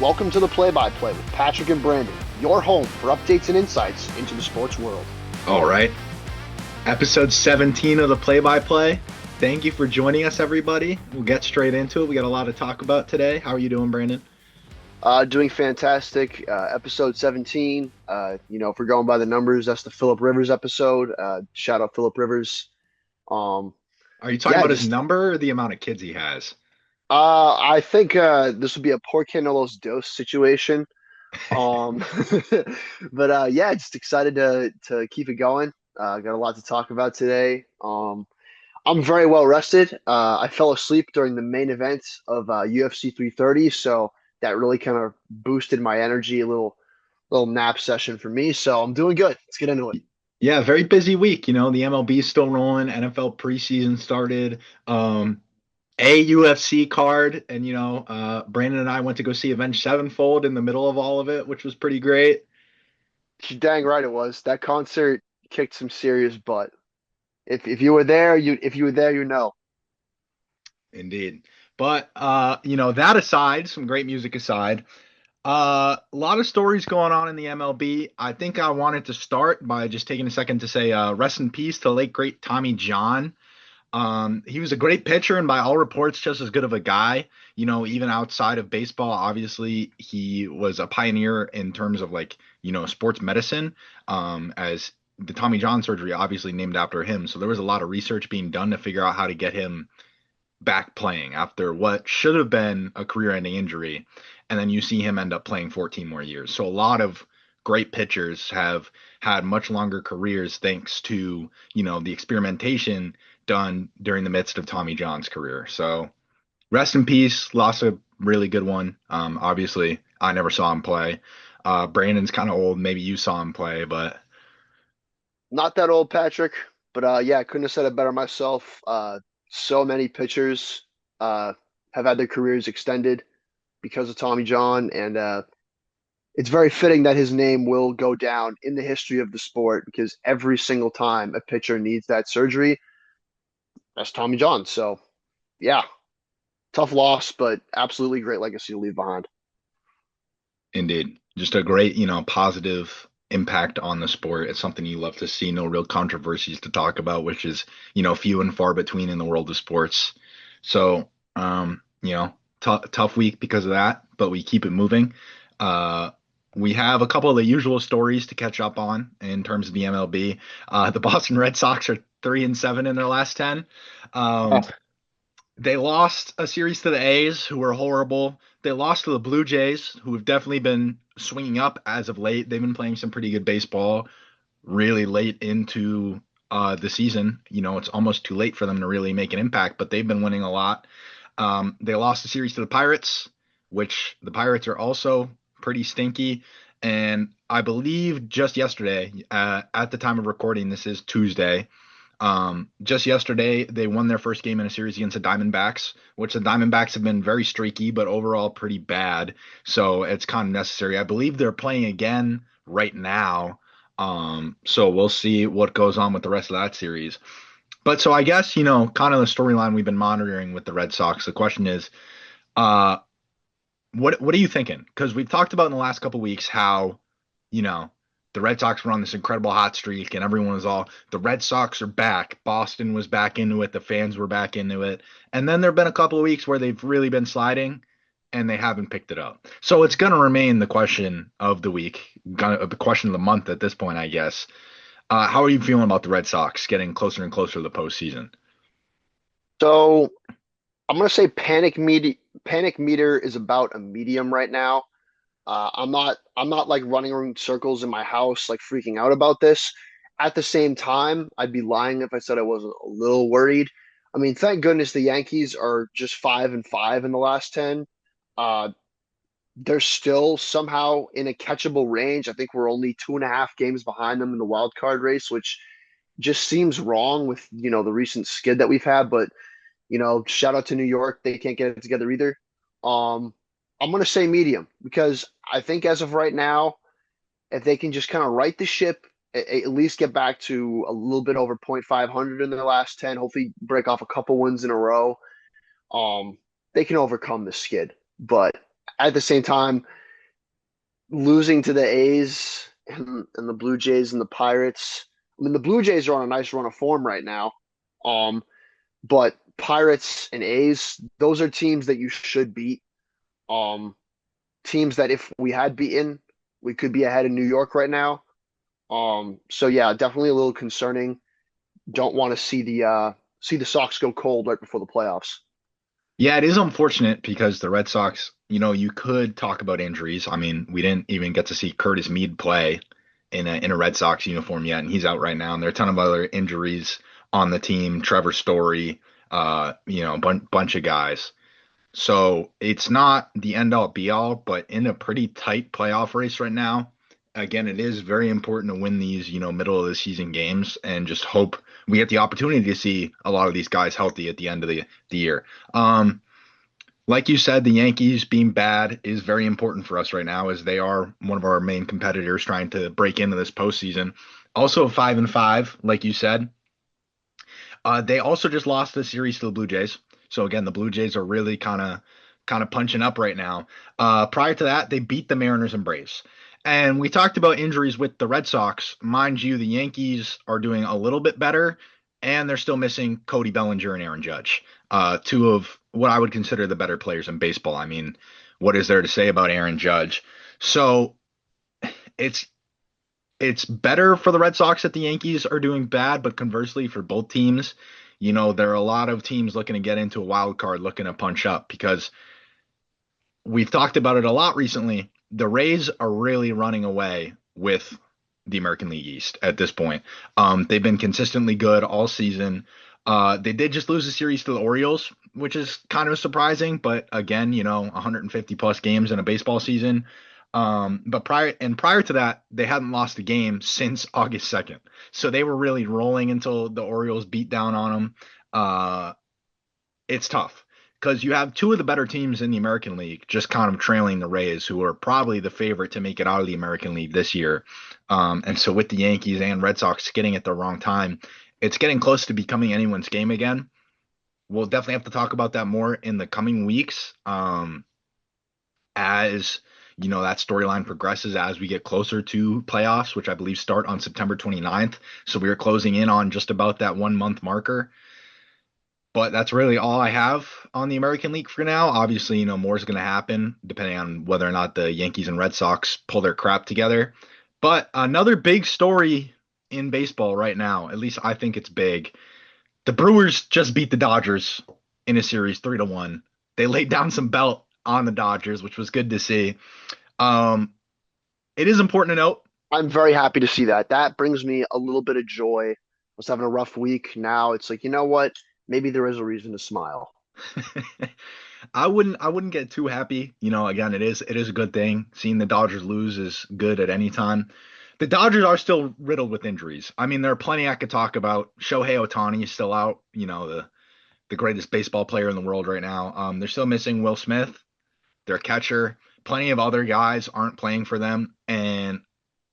Welcome to the Play-by-Play with Patrick and Brandon, your home for updates and insights into the sports world. All right. Episode 17 of the Play-by-Play. Thank you for joining us, everybody. We'll get straight into it. We got a lot to talk about today. How are you doing, Brandon? Doing fantastic. Episode 17. If we're going by the numbers, that's the Phillip Rivers episode. Shout out Phillip Rivers. Um, Are you talking yeah, about his just number or the amount of kids he has? I think this would be a Por qué no los dos situation. Um, but just excited to keep it going. Got a lot to talk about today. I'm very well rested. I fell asleep during the main event of UFC 330, so that really kind of boosted my energy. A little nap session for me, so I'm doing good. Let's get into it. Yeah, very busy week. The MLB is still rolling. NFL preseason started. A UFC card, and Brandon and I went to go see Avenged Sevenfold in the middle of all of it, which was pretty great. You're dang right it was. That concert kicked some serious butt. If you were there, you know. Indeed. But that aside, some great music aside, a lot of stories going on in the MLB. I think I wanted to start by just taking a second to say rest in peace to late great Tommy John. He was a great pitcher and by all reports just as good of a guy. Even outside of baseball, obviously he was a pioneer in terms of sports medicine. As the Tommy John surgery obviously named after him. So there was a lot of research being done to figure out how to get him back playing after what should have been a career-ending injury, and then you see him end up playing 14 more years. So a lot of great pitchers have had much longer careers thanks to, the experimentation done during the midst of Tommy John's career. So rest in peace, lost a really good one. Obviously, I never saw him play. Brandon's kind of old. Maybe you saw him play, but Not that old, Patrick, but I couldn't have said it better myself. So many pitchers uh, have had their careers extended because of Tommy John, and it's very fitting that his name will go down in the history of the sport because every single time a pitcher needs that surgery, that's Tommy John. So, yeah, tough loss, but absolutely great legacy to leave behind. indeed, just a great, positive impact on the sport. It's something you love to see. No real controversies to talk about, which is, few and far between in the world of sports. So, tough week because of that, but we keep it moving. Uh, we have a couple of the usual stories to catch up on in terms of the MLB. The Boston Red Sox are 3-7 in their last 10. Um, they lost a series to the A's, who were horrible. They lost to the Blue Jays, who have definitely been swinging up as of late. They've been playing some pretty good baseball really late into the season. It's almost too late for them to really make an impact, but they've been winning a lot. They lost the series to the Pirates, which the Pirates are also pretty stinky. And I believe just yesterday, at the time of recording, this is Tuesday. Just yesterday, they won their first game in a series against the Diamondbacks, which the Diamondbacks have been very streaky, but overall pretty bad. So it's kind of necessary. I believe they're playing again right now. So we'll see what goes on with the rest of that series. But so I guess, kind of the storyline we've been monitoring with the Red Sox. The question is, uh, what are you thinking? Because we've talked about in the last couple of weeks how, you know, the Red Sox were on this incredible hot streak and everyone was all, the Red Sox are back. Boston was back into it. The fans were back into it. And then there have been a couple of weeks where they've really been sliding and they haven't picked it up. So it's going to remain the question of the week, the question of the month at this point, I guess. How are you feeling about the Red Sox getting closer and closer to the postseason? So I'm gonna say panic meter is about a medium right now. I'm not like running around circles in my house like freaking out about this. At the same time, I'd be lying if I said I wasn't a little worried. I mean, thank goodness the Yankees are just 5-5 in the last 10. Uh, they're still somehow in a catchable range. I think we're only 2.5 games behind them in the wild card race, which just seems wrong with the recent skid that we've had. But shout out to New York. They can't get it together either. Um, I'm going to say medium because I think as of right now, if they can just kind of right the ship, at least get back to a little bit over .500 in their last 10, hopefully break off a couple wins in a row, um, they can overcome the skid. But at the same time, losing to the A's and the Blue Jays and the Pirates. I mean, the Blue Jays are on a nice run of form right now. Um, but Pirates and A's, those are teams that you should beat. Um, Teams that if we had beaten, we could be ahead of New York right now. So yeah, definitely a little concerning. Don't want to see the Sox go cold right before the playoffs. Yeah, it is unfortunate because the Red Sox, you could talk about injuries. I mean, we didn't even get to see Curtis Mead play in a Red Sox uniform yet, and he's out right now. And there are a ton of other injuries on the team. Trevor Story, bunch of guys. So it's not the end all be all, but in a pretty tight playoff race right now. Again, it is very important to win these, middle of the season games and just hope we get the opportunity to see a lot of these guys healthy at the end of the year. Um, like you said, the Yankees being bad is very important for us right now as they are one of our main competitors trying to break into this postseason. Also 5-5, like you said. They also just lost the series to the Blue Jays. So again, the Blue Jays are really kind of punching up right now. Prior to that, they beat the Mariners and Braves. And we talked about injuries with the Red Sox. Mind you, the Yankees are doing a little bit better, and they're still missing Cody Bellinger and Aaron Judge, two of what I would consider the better players in baseball. I mean, what is there to say about Aaron Judge? So it's it's better for the Red Sox that the Yankees are doing bad, but conversely for both teams, there are a lot of teams looking to get into a wild card, looking to punch up because we've talked about it a lot recently. The Rays are really running away with the American League East at this point. They've been consistently good all season. They did just lose a series to the Orioles, which is kind of surprising, but again, 150 plus games in a baseball season. But prior to that, they hadn't lost a game since August 2nd. So they were really rolling until the Orioles beat down on them. It's tough because you have two of the better teams in the American League just kind of trailing the Rays, who are probably the favorite to make it out of the American League this year. And so with the Yankees and Red Sox getting at the wrong time, it's getting close to becoming anyone's game again. We'll definitely have to talk about that more in the coming weeks, as that storyline progresses as we get closer to playoffs, which I believe start on September 29th. So we are closing in on just about that 1 month marker. But that's really all I have on the American League for now. Obviously, more is going to happen depending on whether or not the Yankees and Red Sox pull their crap together. But another big story in baseball right now, at least I think it's big. The Brewers just beat the Dodgers in a series 3-1. They laid down some belt on the Dodgers, which was good to see. Um, it is important to note. I'm very happy to see that. That brings me a little bit of joy. I was having a rough week. Now it's like, you know what? Maybe there is a reason to smile. I wouldn't get too happy. Again, it is a good thing. Seeing the Dodgers lose is good at any time. The Dodgers are still riddled with injuries. I mean, there are plenty I could talk about. Shohei Ohtani is still out, the greatest baseball player in the world right now. They're still missing Will Smith, their catcher. Plenty of other guys aren't playing for them. And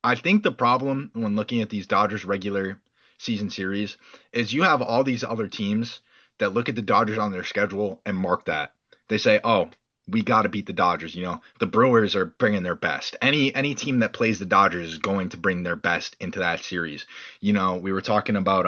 I think the problem when looking at these Dodgers regular season series is you have all these other teams that look at the Dodgers on their schedule and mark that. They say, "Oh, we got to beat the Dodgers." The Brewers are bringing their best. Any team that plays the Dodgers is going to bring their best into that series. We were talking about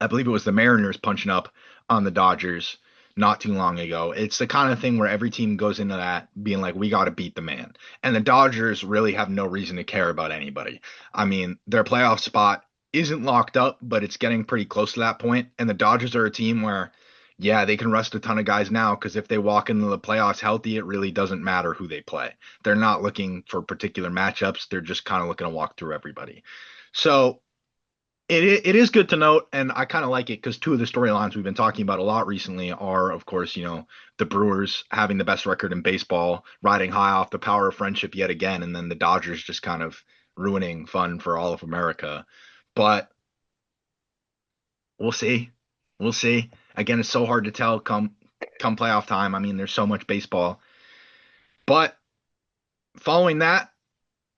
I believe it was the Mariners punching up on the Dodgers not too long ago. It's the kind of thing where every team goes into that being like, we got to beat the man. And the Dodgers really have no reason to care about anybody. I mean, their playoff spot isn't locked up, but it's getting pretty close to that point. And the Dodgers are a team where, yeah, they can rest a ton of guys now because if they walk into the playoffs healthy, it really doesn't matter who they play. They're not looking for particular matchups. They're just kind of looking to walk through everybody. So it is good to note, and I kind of like it because two of the storylines we've been talking about a lot recently are, of course, the Brewers having the best record in baseball, riding high off the power of friendship yet again, and then the Dodgers just kind of ruining fun for all of America. But we'll see. We'll see. Again, it's so hard to tell come playoff time. I mean, there's so much baseball. But following that,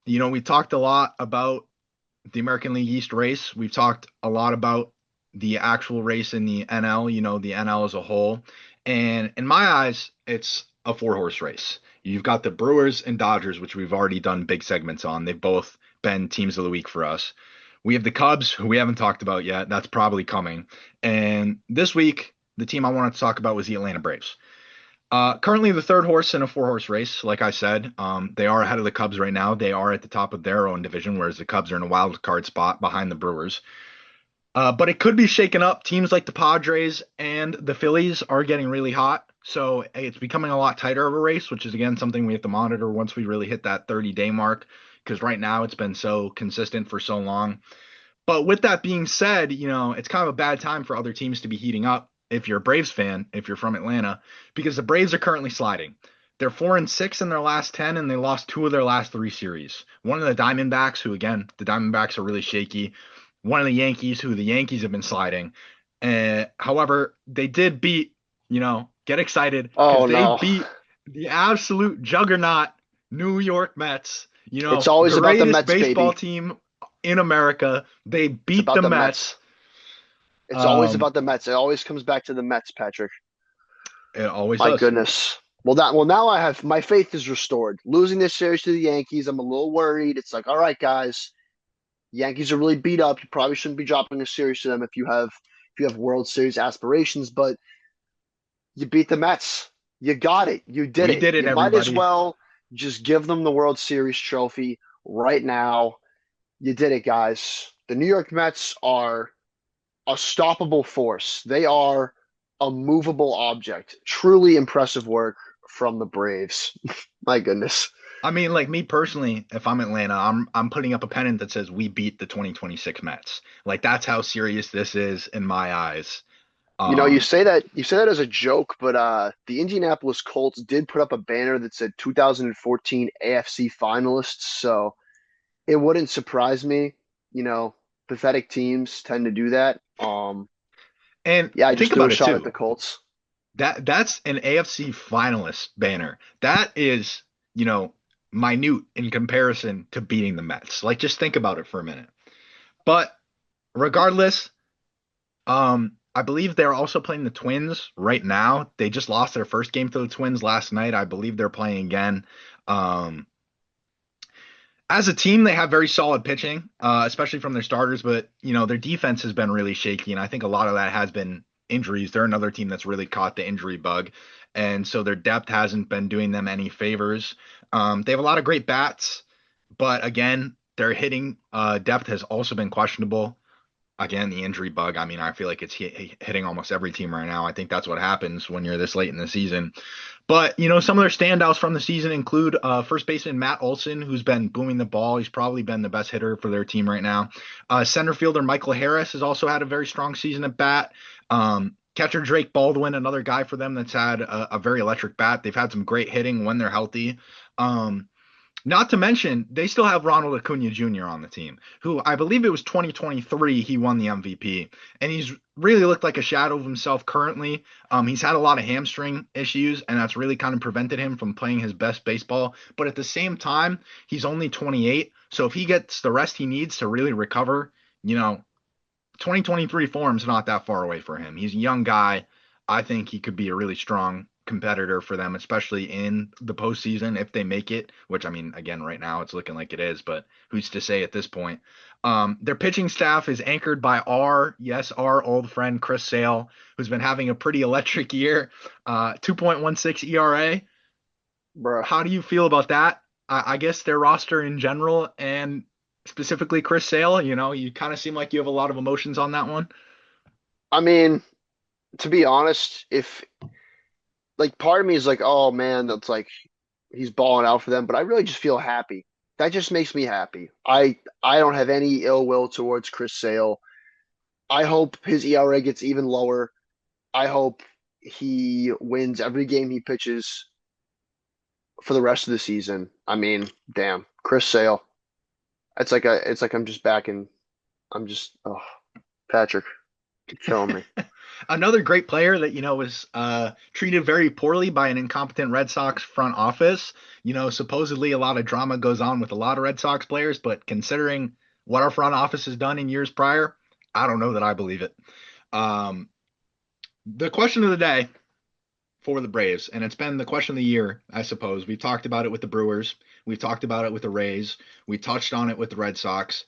we talked a lot about the American League East race. We've talked a lot about the actual race in the NL, the NL as a whole. And in my eyes, it's a four horse race. You've got the Brewers and Dodgers, which we've already done big segments on. They've both been teams of the week for us. We have the Cubs, who we haven't talked about yet. That's probably coming. And this week, the team I wanted to talk about was the Atlanta Braves. Currently the third horse in a four-horse race, like I said. They are ahead of the Cubs right now. They are at the top of their own division, whereas the Cubs are in a wild card spot behind the Brewers. But it could be shaken up. Teams like the Padres and the Phillies are getting really hot. So it's becoming a lot tighter of a race, which is again something we have to monitor once we really hit that 30-day mark. Because right now it's been so consistent for so long. But with that being said, it's kind of a bad time for other teams to be heating up if you're a Braves fan, if you're from Atlanta, because the Braves are currently sliding. They're 4-6 in their last 10, and they lost two of their last three series. One of the Diamondbacks, who again, the Diamondbacks are really shaky. One of the Yankees, who the Yankees have been sliding. However, they did beat, get excited because Oh they no. beat the absolute juggernaut New York Mets, It's always about the greatest Mets, baseball baby. team in America. They It's beat about the the Mets. Mets. It's always Um, about the Mets. It always comes back to the Mets, Patrick. it always My does. goodness. Well, now I have my faith is restored. Losing this series to the Yankees, I'm a little worried. It's like, all right, guys, Yankees are really beat up. You probably shouldn't be dropping a series to them if you have World Series aspirations, but you beat the Mets. You got it. You did We it. did it, You might as everybody. well just give them the World Series trophy right now. You did it, guys. The New York Mets are a stoppable force. They are a movable object. Truly impressive work from the Braves. My goodness. I mean, like me personally, if I'm Atlanta, I'm putting up a pennant that says we beat the 2026 Mets. Like that's how serious this is in my eyes. You know, you Um, say that as a joke, but the Indianapolis Colts did put up a banner that said 2014 AFC finalists, so it wouldn't surprise me. You know, pathetic teams tend to do that. and Yeah, I think just threw a about it shot at too. the Colts. That's an AFC finalist banner. That is, you know, minute in comparison to beating the Mets. Like just think about it for a minute. But regardless, I believe they're also playing the Twins right now. They just lost their first game to the Twins last night. I believe they're playing again. Um, as a team, they have very solid pitching, especially from their starters, but their defense has been really shaky, and I think a lot of that has been injuries. They're another team that's really caught the injury bug, and so their depth hasn't been doing them any favors. They have a lot of great bats, but again, their hitting depth has also been questionable. Again, the injury bug. I mean, I feel like it's hitting almost every team right now. I think that's what happens when you're this late in the season. But, some of their standouts from the season include first baseman Matt Olson, who's been booming the ball. He's probably been the best hitter for their team right now. Center fielder Michael Harris has also had a very strong season at bat. Catcher Drake Baldwin, another guy for them that's had a very electric bat. They've had some great hitting when they're healthy. Not to mention, they still have Ronald Acuna Jr. on the team, who I believe it was 2023 he won the MVP, and he's really looked like a shadow of himself currently. He's had a lot of hamstring issues, and that's really kind of prevented him from playing his best baseball. But at the same time, he's only 28, so if he gets the rest he needs to really recover, you know, 2023 form's not that far away for him. He's a young guy. I think he could be a really strong competitor for them, especially in the postseason if they make it, which I mean, again, right now it's looking like it is, but who's to say at this point? Their pitching staff is anchored by our old friend Chris Sale, who's been having a pretty electric year, 2.16 ERA. Bruh. How do you feel about that? I guess their roster in general and specifically Chris Sale, you kind of seem like you have a lot of emotions on that one. I mean, to be honest, if like part of me is like, oh man, that's like he's balling out for them, but I really just feel happy. That just makes me happy. I don't have any ill will towards Chris Sale. I hope his ERA gets even lower. I hope he wins every game he pitches for the rest of the season. I mean, damn, Chris Sale. It's like I'm just back in. I'm just oh Patrick, you're killing me. Another great player that was treated very poorly by an incompetent Red Sox front office. Supposedly a lot of drama goes on with a lot of Red Sox players, but considering what our front office has done in years prior, I don't know that I believe it. Um, the question of the day for the Braves, and it's been the question of the year, I suppose. We've talked about it with the Brewers, we've talked about it with the Rays, we touched on it with the Red Sox.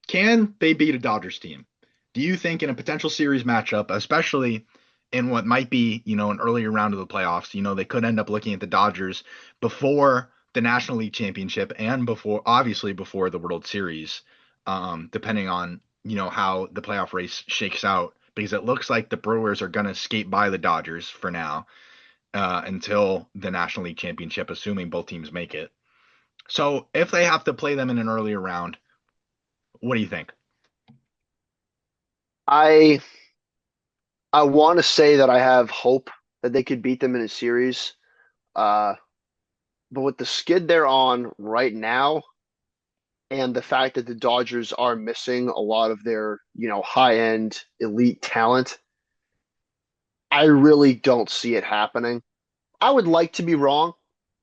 Can they beat a Dodgers team? Do you think in a potential series matchup, especially in what might be, an earlier round of the playoffs, they could end up looking at the Dodgers before the National League Championship and before, obviously, before the World Series, depending on, how the playoff race shakes out, because it looks like the Brewers are going to skate by the Dodgers for now, until the National League Championship, assuming both teams make it. So if they have to play them in an earlier round, what do you think? I I want to say that I have hope that they could beat them in a series. Uh, but with the skid they're on right now, and the fact that the Dodgers are missing a lot of their, high-end elite talent, I really don't see it happening. I would like to be wrong.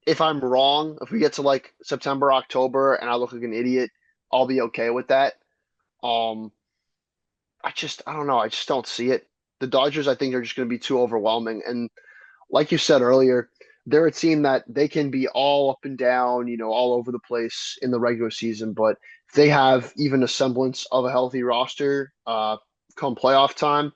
If I'm wrong, if we get to like September, October, and I look like an idiot, I'll be okay with that. Um, I don't know. I just don't see it. The Dodgers, I think, are just going to be too overwhelming. And like you said earlier, they're a team that they can be all up and down, all over the place in the regular season, but if they have even a semblance of a healthy roster, come playoff time,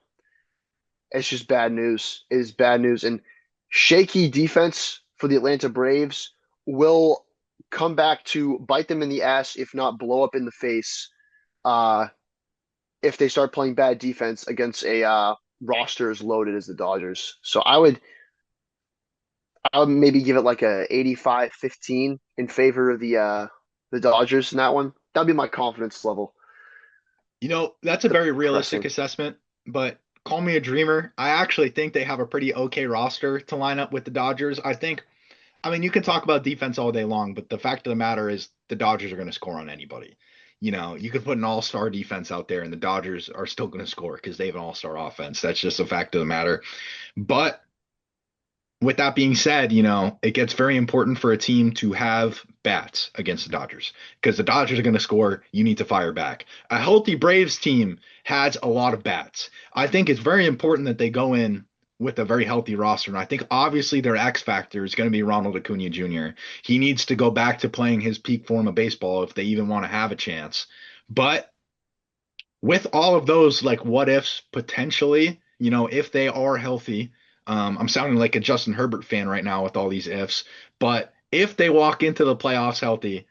it's just bad news. It is bad news. And shaky defense for the Atlanta Braves will come back to bite them in the ass, if not blow up in the face, uh, if they start playing bad defense against a roster as loaded as the Dodgers. So I would maybe give it like a 85-15 in favor of the Dodgers in that one. That'd be my confidence level That's a very realistic depressing. assessment, but call me a dreamer. I actually think they have a pretty okay roster to line up with the Dodgers. I mean, you can talk about defense all day long, but the fact of the matter is the Dodgers are going to score on anybody. You could put an all-star defense out there and the Dodgers are still going to score because they have an all-star offense. That's just a fact of the matter. But with that being said, it gets very important for a team to have bats against the Dodgers because the Dodgers are going to score. You need to fire back. A healthy Braves team has a lot of bats. I think it's very important that they go in with a very healthy roster. And I think obviously their X factor is going to be Ronald Acuna Jr. He needs to go back to playing his peak form of baseball if they even want to have a chance. But with all of those like what ifs potentially, if they are healthy, I'm sounding like a Justin Herbert fan right now with all these ifs, but if they walk into the playoffs healthy,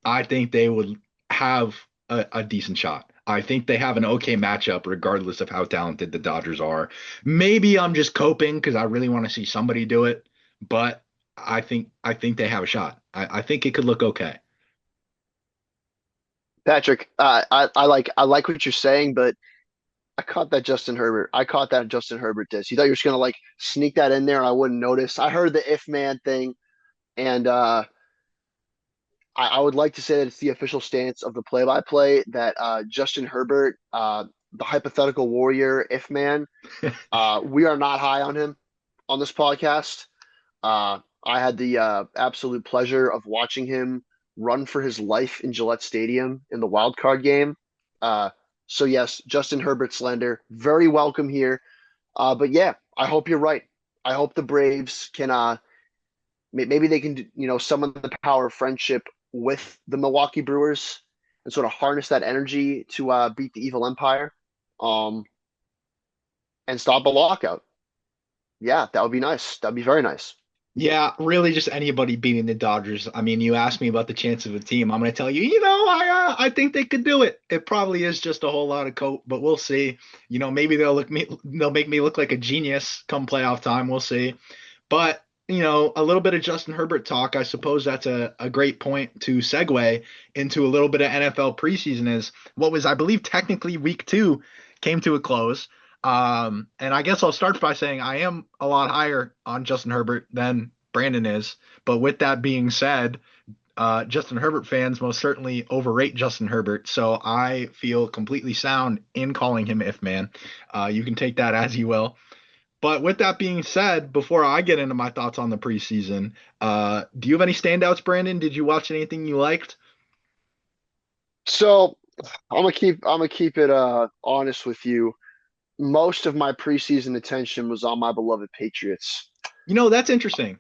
I think they would have a decent shot. I think they have an okay matchup regardless of how talented the Dodgers are. Maybe I'm just coping because I really want to see somebody do it, but I think they have a shot. I think it could look okay. Patrick, I like what you're saying, but I caught that Justin Herbert. I caught that Justin Herbert diss. You thought you were just gonna like sneak that in there and I wouldn't notice. I heard the if man thing, and I would like to say that it's the official stance of the play-by-play that Justin Herbert, the hypothetical warrior if man, we are not high on him on this podcast. I had the absolute pleasure of watching him run for his life in Gillette Stadium in the wild card game. Uh, so yes, Justin Herbert slander, very welcome here. But yeah, I hope you're right. I hope the Braves can maybe they can summon the power of friendship with the Milwaukee Brewers and sort of harness that energy to beat the evil empire, um, and stop a lockout. Yeah, that would be nice. That'd be very nice. Yeah, really just anybody beating the Dodgers. I mean, you asked me about the chance of a team. I'm going to tell you, I think they could do it. It probably is just a whole lot of coat, but we'll see. Maybe they'll make me look like a genius come playoff time. We'll see. But, a little bit of Justin Herbert talk, I suppose that's a great point to segue into a little bit of NFL preseason is what was, I believe, technically week 2 came to a close. And I guess I'll start by saying I am a lot higher on Justin Herbert than Brandon is. But with that being said, Justin Herbert fans most certainly overrate Justin Herbert. So I feel completely sound in calling him if man. You can take that as you will. But with that being said, before I get into my thoughts on the preseason, do you have any standouts, Brandon? Did you watch anything you liked? So I'm gonna keep it honest with you. most of my preseason attention was on my beloved Patriots. That's interesting.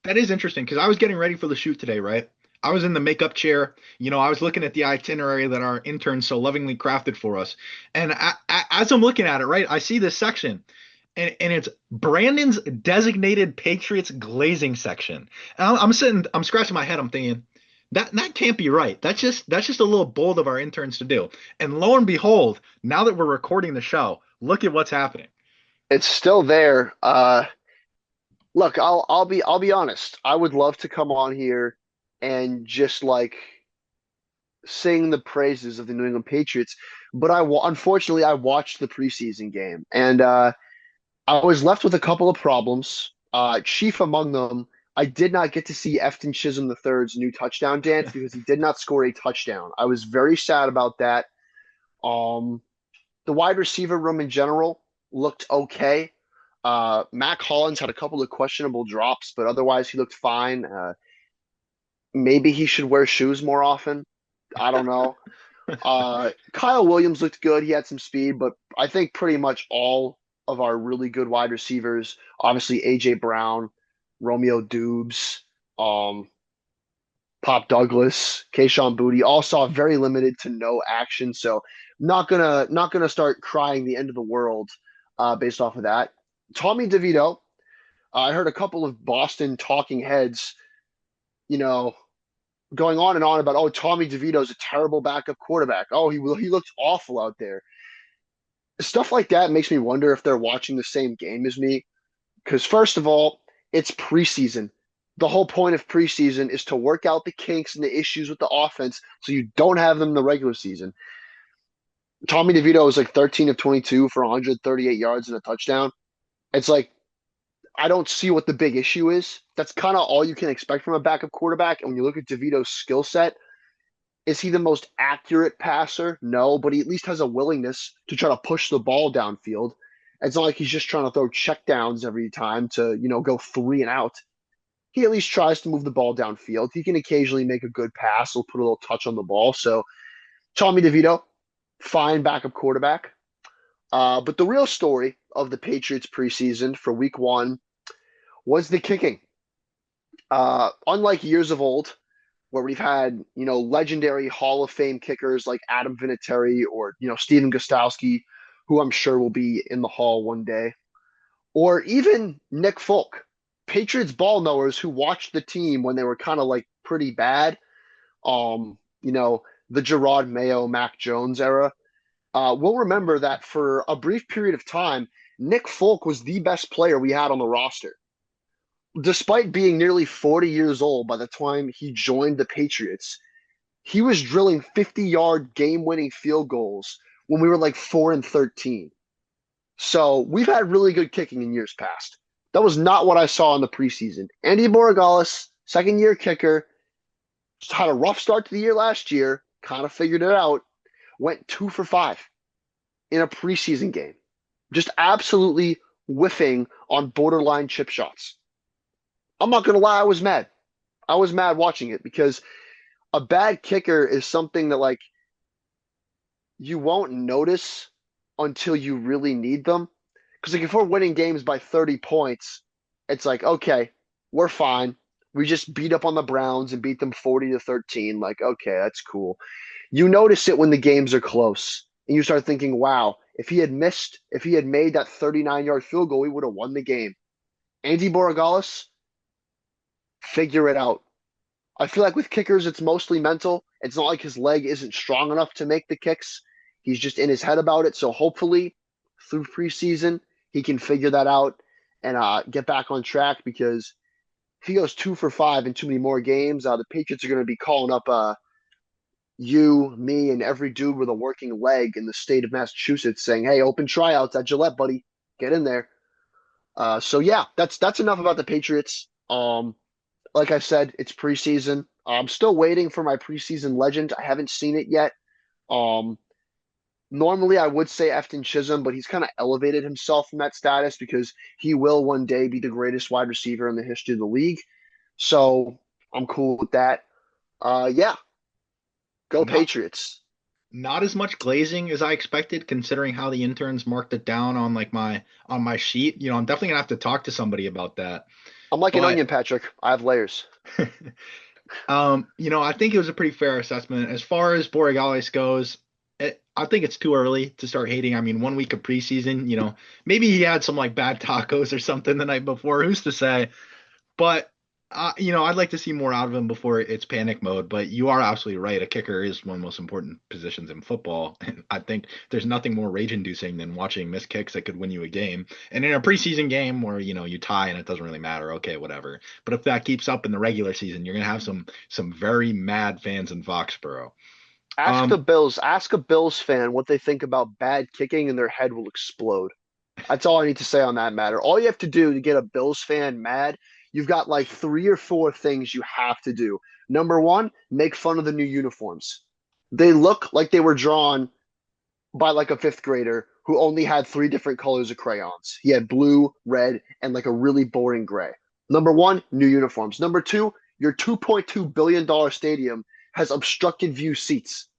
That is interesting because I was getting ready for the shoot today, right? I was in the makeup chair. I was looking at the itinerary that our interns so lovingly crafted for us. And as I'm looking at it, right, I see this section and it's Brandon's designated Patriots glazing section. And I'm sitting, I'm scratching my head. I'm thinking that can't be right. That's just a little bold of our interns to do. And lo and behold, now that we're recording the show, look at what's happening. It's still there. Look, I'll be honest. I would love to come on here and just like sing the praises of the New England Patriots, but unfortunately I watched the preseason game and I was left with a couple of problems. Chief among them, I did not get to see Efton Chisholm III's new touchdown dance because he did not score a touchdown. I was very sad about that. Um, the wide receiver room in general looked okay. Mac Hollins had a couple of questionable drops, but otherwise he looked fine. Maybe he should wear shoes more often. I don't know. Kyle Williams looked good. He had some speed, but I think pretty much all of our really good wide receivers, obviously AJ Brown, Romeo Dubes, um, Pop Douglas, Kayshon Boutte, all saw very limited to no action. So not gonna start crying the end of the world based off of that. Tommy DeVito, I heard a couple of Boston talking heads, you know, going on and on about, oh, Tommy DeVito's a terrible backup quarterback. Oh, he looked awful out there. Stuff like that makes me wonder if they're watching the same game as me. Because first of all, it's preseason. The whole point of preseason is to work out the kinks and the issues with the offense so you don't have them in the regular season. Tommy DeVito was like 13 of 22 for 138 yards and a touchdown. It's like I don't see what the big issue is. That's kind of all you can expect from a backup quarterback. And when you look at DeVito's skill set, is he the most accurate passer? No, but he at least has a willingness to try to push the ball downfield. It's not like he's just trying to throw checkdowns every time to, go 3 and out. He at least tries to move the ball downfield. He can occasionally make a good pass or put a little touch on the ball. So Tommy DeVito, fine backup quarterback. But the real story of the Patriots preseason for week one was the kicking. Unlike years of old, where we've had, legendary Hall of Fame kickers like Adam Vinatieri or, Steven Gostkowski, who I'm sure will be in the Hall one day, or even Nick Folk, Patriots ball knowers who watched the team when they were kind of like pretty bad. Um, you know, the Gerard Mayo, Mac Jones era. We'll remember that for a brief period of time, Nick Folk was the best player we had on the roster. Despite being nearly 40 years old by the time he joined the Patriots, he was drilling 50-yard game-winning field goals when we were like 4 and 13. So we've had really good kicking in years past. That was not what I saw in the preseason. Andy Borregales, second-year kicker, just had a rough start to the year last year, kind of figured it out, went 2 for 5 in a preseason game. Just absolutely whiffing on borderline chip shots. I'm not going to lie, I was mad. I was mad watching it because a bad kicker is something that like you won't notice until you really need them. Because like if we're winning games by 30 points, it's like, okay, we're fine. We just beat up on the Browns and beat them 40-13. Like, okay, that's cool. You notice it when the games are close. And you start thinking, wow, if he had made that 39-yard field goal, we would have won the game. Andy Borregales, figure it out. I feel like with kickers, it's mostly mental. It's not like his leg isn't strong enough to make the kicks. He's just in his head about it. So hopefully, through preseason, he can figure that out and get back on track because if he goes 2 for 5 in too many more games, the Patriots are going to be calling up you, me, and every dude with a working leg in the state of Massachusetts saying, hey, open tryouts at Gillette, buddy. Get in there. So yeah, that's enough about the Patriots. Like I said, it's preseason. I'm still waiting for my preseason legend. I haven't seen it yet. Um, Normally I would say Efton Chisholm, but he's kind of elevated himself from that status because he will one day be the greatest wide receiver in the history of the league. So I'm cool with that. Yeah, go No, Patriots. Not as much glazing as I expected, considering how the interns marked it down on like my sheet. I'm definitely gonna have to talk to somebody about that. I'm like an But onion, Patrick. I have layers. I think it was a pretty fair assessment. As far as Borregales goes, I think it's too early to start hating. I mean, 1 week of preseason, maybe he had some like bad tacos or something the night before. Who's to say? But I'd like to see more out of him before it's panic mode. But you are absolutely right. A kicker is one of the most important positions in football. And I think there's nothing more rage-inducing than watching missed kicks that could win you a game. And in a preseason game where, you tie and it doesn't really matter, okay, whatever. But if that keeps up in the regular season, you're gonna have some very mad fans in Foxborough. Um, Ask a Bills fan what they think about bad kicking, and their head will explode. That's all I need to say on that matter. All you have to do to get a Bills fan mad, you've got like three or four things you have to do. Number one, make fun of the new uniforms. They look like they were drawn by like a fifth grader who only had three different colors of crayons. He had blue, red, and like a really boring gray. Number one, new uniforms. Number two, your $2.2 billion stadium has obstructed view seats.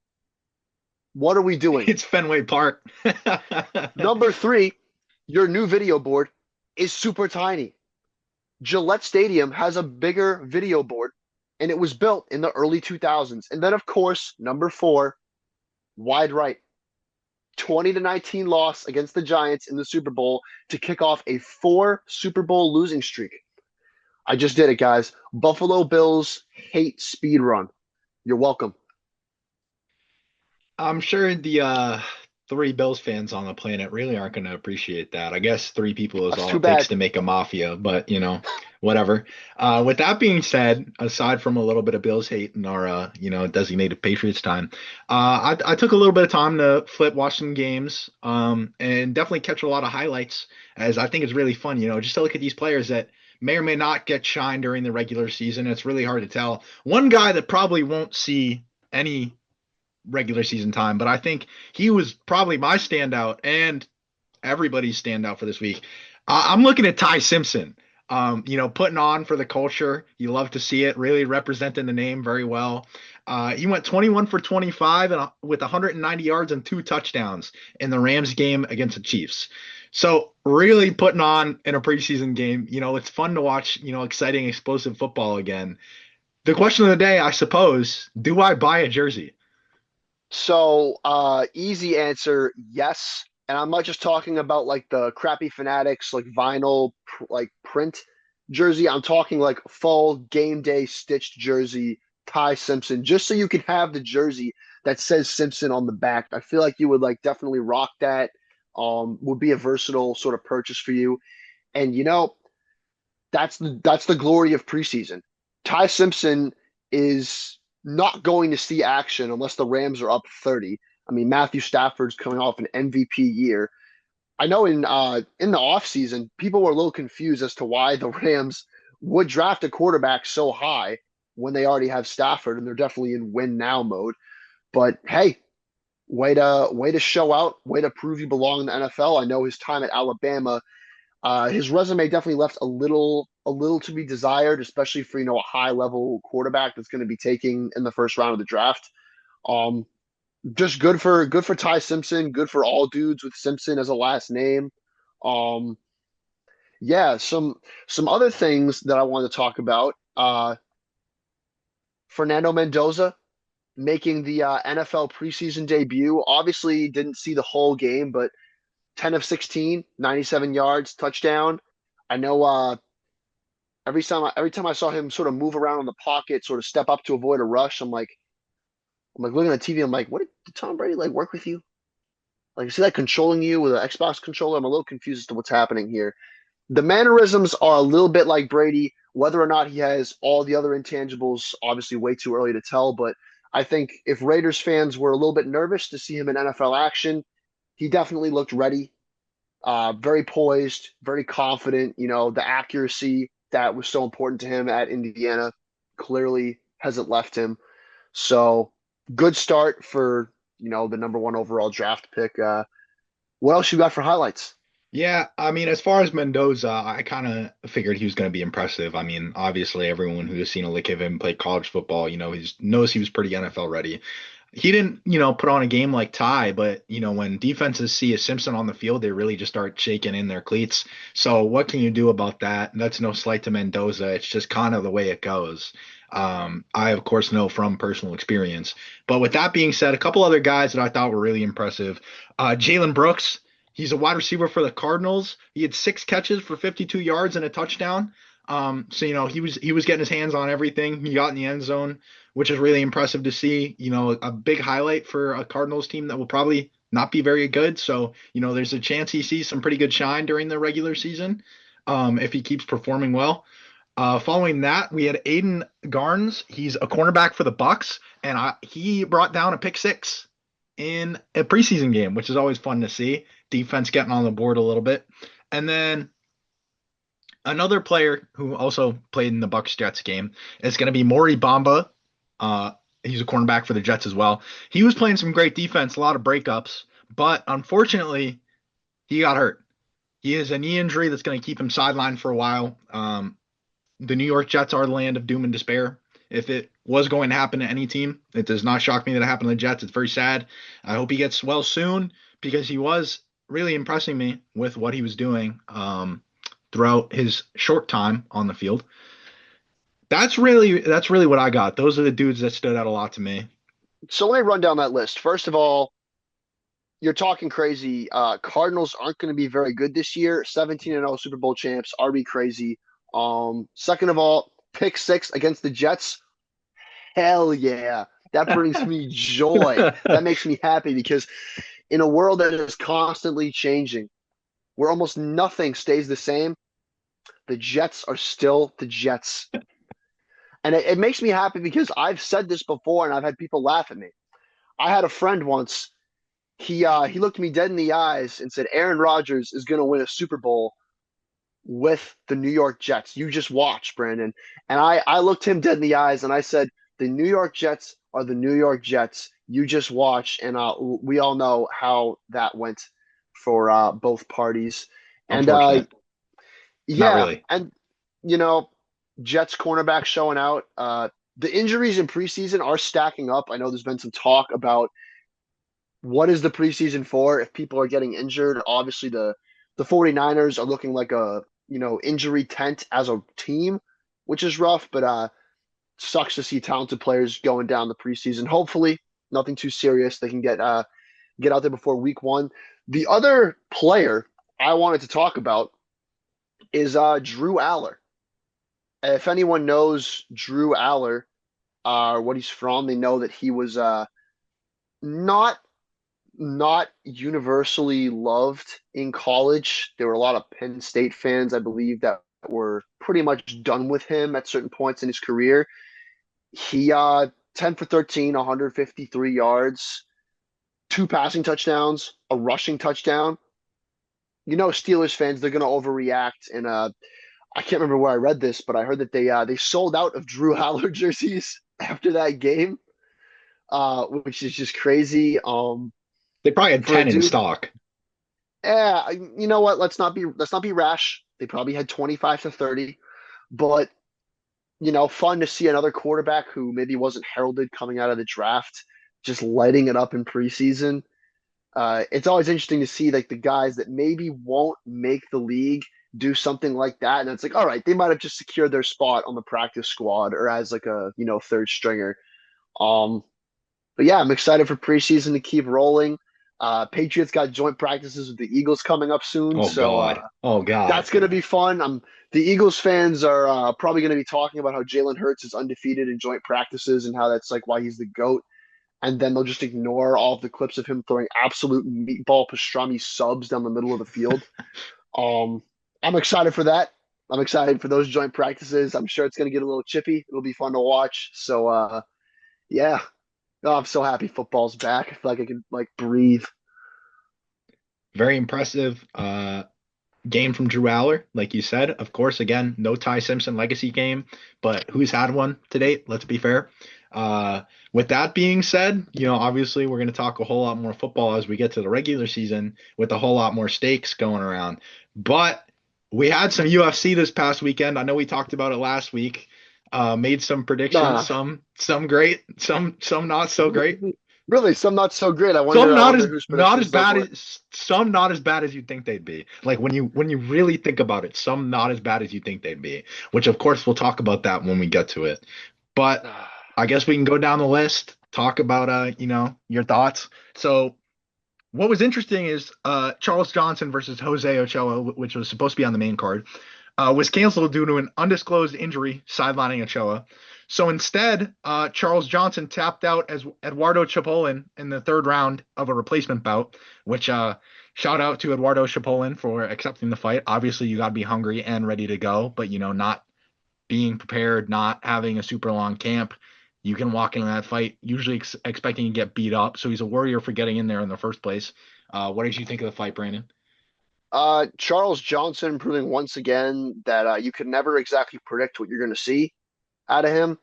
What are we doing? it's Fenway Park. Number three, your new video board is super tiny. Gillette Stadium has a bigger video board, and it was built in the early 2000s. And then, of course, number four, wide right. 20-19 loss against the Giants in the Super Bowl to kick off a four Super Bowl losing streak. I just did it, guys. Buffalo Bills hate speed run. You're welcome. I'm sure the three Bills fans on the planet really aren't going to appreciate that. I guess three people is That's all too it takes bad. to make a mafia, but whatever. With that being said, aside from a little bit of Bills hate in our designated Patriots time, I took a little bit of time to watch some games, and definitely catch a lot of highlights, as I think it's really fun, just to look at these players that may or may not get shine during the regular season. It's really hard to tell. One guy that probably won't see any regular season time, but I think he was probably my standout and everybody's standout for this week. I'm looking at Ty Simpson. Putting on for the culture. You love to see it. Really representing the name very well. He went 21 for 25 and with 190 yards and two touchdowns in the Rams game against the Chiefs. So really putting on in a preseason game. It's fun to watch. Exciting, explosive football again. The question of the day, I suppose, do I buy a jersey? So, easy answer, yes. And I'm not just talking about like the crappy Fanatics, like vinyl, like print jersey. I'm talking like full game day stitched jersey, Ty Simpson, just so you can have the jersey that says Simpson on the back. I feel like you would like definitely rock that. Would be a versatile sort of purchase for you. And that's the glory of preseason. Ty Simpson is not going to see action unless the Rams are up 30. I mean, Matthew Stafford's coming off an MVP year. I know in the offseason, people were a little confused as to why the Rams would draft a quarterback so high when they already have Stafford and they're definitely in win now mode. But hey, way to show out, way to prove you belong in the NFL. I know his time at Alabama, his resume definitely left a little to be desired, especially for a high level quarterback that's going to be taking in the first round of the draft. Um, just good for Ty Simpson, good for all dudes with Simpson as a last name. Um, yeah, some other things that I want to talk about. Fernando Mendoza making the NFL preseason debut. Obviously, didn't see the whole game, but 10 of 16, 97 yards, touchdown. I know every time I saw him sort of move around in the pocket, sort of step up to avoid a rush, I'm like looking at TV. I'm like, what did Tom Brady like work with you? Like, is he like controlling you with an Xbox controller? I'm a little confused as to what's happening here. The mannerisms are a little bit like Brady. Whether or not he has all the other intangibles, obviously way too early to tell. But I think if Raiders fans were a little bit nervous to see him in NFL action, he definitely looked ready. Very poised, very confident. The accuracy that was so important to him at Indiana clearly hasn't left him. So good start for the number one overall draft pick. What else you got for highlights? Yeah, I mean, as far as Mendoza, I kind of figured he was going to be impressive. I mean, obviously, everyone who has seen a lick of him play college football, he knows he was pretty NFL ready. He didn't, put on a game like Ty, but when defenses see a Simpson on the field, they really just start shaking in their cleats. So what can you do about that? That's no slight to Mendoza. It's just kind of the way it goes. I of course know from personal experience. But with that being said, a couple other guys that I thought were really impressive. Jalen Brooks, he's a wide receiver for the Cardinals. He had 6 catches for 52 yards and a touchdown. So he was getting his hands on everything. He got in the end zone, which is really impressive to see. A big highlight for a Cardinals team that will probably not be very good. So, there's a chance he sees some pretty good shine during the regular season, if he keeps performing well. Following that, we had Aiden Garnes. He's a cornerback for the Bucks, and he brought down a pick six in a preseason game, which is always fun to see. Defense getting on the board a little bit. And then another player who also played in the Bucks Jets game is going to be Maury Bamba. He's a cornerback for the Jets as well. He was playing some great defense, a lot of breakups, but unfortunately, he got hurt. He has a knee injury that's going to keep him sidelined for a while. The New York Jets are the land of doom and despair. If it was going to happen to any team, it does not shock me that it happened to the Jets. It's very sad. I hope he gets well soon because he was really impressing me with what he was doing throughout his short time on the field. That's really what I got. Those are the dudes that stood out a lot to me. So let me run down that list. First of all, you're talking crazy. Cardinals aren't going to be very good this year. 17-0 Super Bowl champs. Are we crazy? Second of all, pick six against the Jets. Hell yeah. That brings me joy. That makes me happy because in a world that is constantly changing, where almost nothing stays the same, the Jets are still the Jets. And it makes me happy because I've said this before and I've had people laugh at me. I had a friend once. He looked me dead in the eyes and said, Aaron Rodgers is going to win a Super Bowl with the New York Jets. You just watch, Brandon. And I looked him dead in the eyes and I said, the New York Jets are the New York Jets. You just watch. And we all know how that went for both parties. And Unfortunate. Not yeah, really. and you know, Jets cornerback showing out. The injuries in preseason are stacking up. I know there's been some talk about what is the preseason for if people are getting injured. Obviously, the 49ers are looking like a injury tent as a team, which is rough, but sucks to see talented players going down the preseason. Hopefully, nothing too serious. They can get out there before week one. The other player I wanted to talk about is Drew Aller. If anyone knows Drew Aller, what he's from, they know that he was not not universally loved in college. There were a lot of Penn State fans, I believe, that were pretty much done with him at certain points in his career. He 10 for 13, 153 yards, 2 passing touchdowns, a rushing touchdown. Steelers fans, they're going to overreact. And I can't remember where I read this, but I heard that they sold out of Drew Haller jerseys after that game, which is just crazy. They probably had For a 10 in dude, stock. yeah, you know what? Let's not be rash. They probably had 25 to 30, but fun to see another quarterback who maybe wasn't heralded coming out of the draft, just lighting it up in preseason. It's always interesting to see like the guys that maybe won't make the league do something like that, and it's like, all right, they might have just secured their spot on the practice squad or as like a third stringer. Um, but yeah, I'm excited for preseason to keep rolling. Patriots got joint practices with the Eagles coming up soon, Oh so God. Oh God. that's going to be fun. The Eagles fans are probably going to be talking about how Jalen Hurts is undefeated in joint practices and how that's like why he's the GOAT. And then they'll just ignore all of the clips of him throwing absolute meatball pastrami subs down the middle of the field. Um, I'm excited for that. I'm excited for those joint practices. I'm sure it's going to get a little chippy. It'll be fun to watch. So, yeah. Oh, I'm so happy football's back. I feel like I can like breathe. Very impressive game from Drew Aller, like you said. Of course, again, no Ty Simpson legacy game, but who's had one to date? Let's be fair. Uh, with that being said, obviously we're going to talk a whole lot more football as we get to the regular season with a whole lot more stakes going around. But we had some UFC this past weekend. I know we talked about it last week. Made some predictions, Nah. some great, some not so great. Really, some not so great. Some I not as wonder whose not as predictions those bad were. as some not as bad as you think they'd be. Like when you really think about it, some not as bad as you think they'd be. Which of course we'll talk about that when we get to it. But I guess we can go down the list, talk about your thoughts. So what was interesting is Charles Johnson versus Jose Ochoa, which was supposed to be on the main card, was canceled due to an undisclosed injury sidelining Ochoa. So instead, Charles Johnson tapped out as Eduardo Chipolin in the third round of a replacement bout, which shout out to Eduardo Chipolin for accepting the fight. Obviously, you got to be hungry and ready to go, but not being prepared, not having a super long camp. You can walk into that fight usually expecting to get beat up. So he's a warrior for getting in there in the first place. What did you think of the fight, Brandon? Charles Johnson proving once again that you can never exactly predict what you're going to see out of him.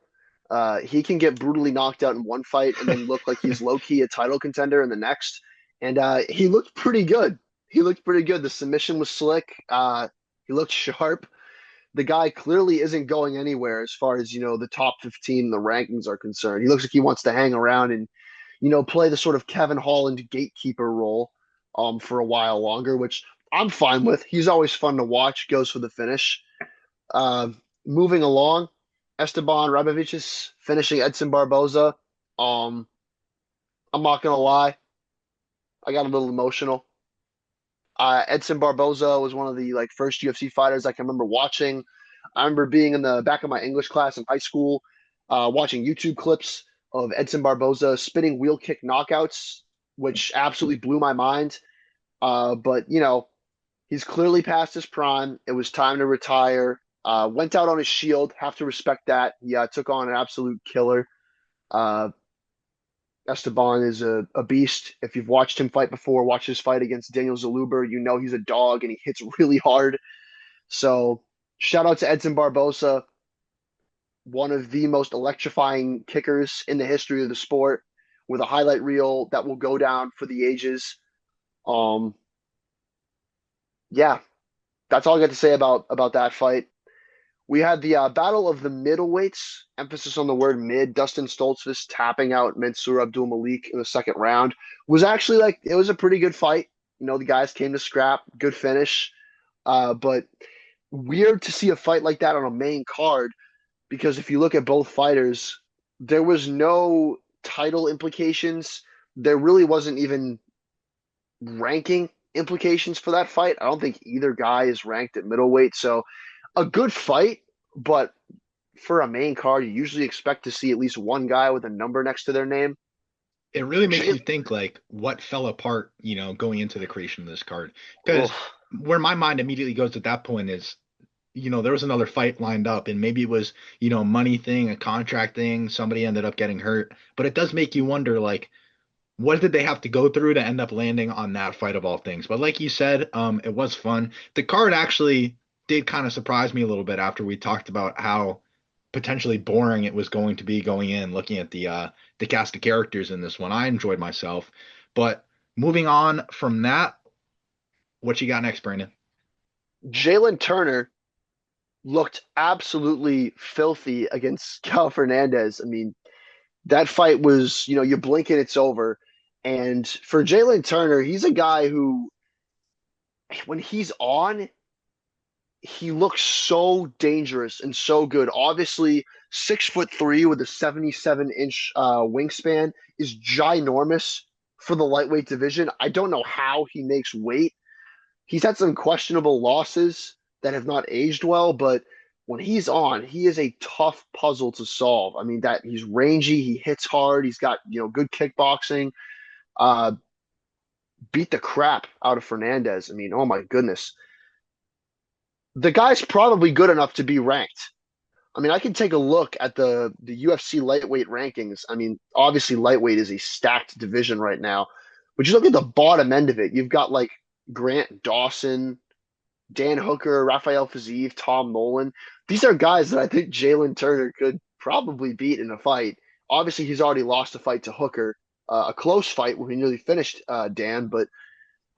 He can get brutally knocked out in one fight and then look like he's low key a title contender in the next. And he looked pretty good. He looked pretty good. The submission was slick. He looked sharp. The guy clearly isn't going anywhere as far as the top 15 in the rankings are concerned. He looks like he wants to hang around and play the sort of Kevin Holland gatekeeper role for a while longer, which I'm fine with. He's always fun to watch. Goes for the finish. Uh, Moving along, Esteban Rabovici's finishing Edson Barboza. Um, I'm not gonna lie, I got a little emotional. Edson Barboza was one of the first UFC fighters I can remember watching. I remember being in the back of my English class in high school, watching YouTube clips of Edson Barboza spinning wheel kick knockouts, which absolutely blew my mind. But he's clearly past his prime. It was time to retire. Went out on his shield. Have to respect that. He took on an absolute killer. Uh, Esteban is a beast. If you've watched him fight before, watch his fight against Daniel Zaluber, you know he's a dog and he hits really hard. So shout out to Edson Barbosa, one of the most electrifying kickers in the history of the sport, with a highlight reel that will go down for the ages. Um, yeah, that's all I got to say about that fight. We had the battle of the middleweights, emphasis on the word mid. Dustin Stoltzfus tapping out Mansour Abdul Malik in the second round was actually it was a pretty good fight. The guys came to scrap, good finish. But weird to see a fight like that on a main card because if you look at both fighters, there was no title implications. There really wasn't even ranking implications for that fight. I don't think either guy is ranked at middleweight. So a good fight, but for a main card, you usually expect to see at least one guy with a number next to their name. It really makes Jay, you think like what fell apart, going into the creation of this card. oh, Because where my mind immediately goes at that point is, there was another fight lined up and maybe it was, money thing, a contract thing, somebody ended up getting hurt. But it does make you wonder like what did they have to go through to end up landing on that fight of all things? But like you said, it was fun. The card actually did kind of surprise me a little bit after we talked about how potentially boring it was going to be going in, looking at the cast of characters in this one. I enjoyed myself. But moving on from that, what you got next, Brandon? Jalen Turner looked absolutely filthy against Cal Fernandez. I mean, that fight was, you blink and it's over. And for Jalen Turner, he's a guy who, when he's on, he looks so dangerous and so good. Obviously, 6'3" with a 77-inch wingspan is ginormous for the lightweight division. I don't know how he makes weight. He's had some questionable losses that have not aged well, but when he's on, he is a tough puzzle to solve. I mean, that he's rangy, he hits hard, he's got good kickboxing. Uh, Beat the crap out of Fernandez. I mean, oh my goodness, the guy's probably good enough to be ranked. I mean, I can take a look at the UFC lightweight rankings. I mean, obviously lightweight is a stacked division right now, but you look at the bottom end of it. You've got Grant Dawson, Dan Hooker, Rafael Fiziev, Tom Nolan. These are guys that I think Jalen Turner could probably beat in a fight. Obviously, he's already lost a fight to Hooker, a close fight where he nearly finished Dan, but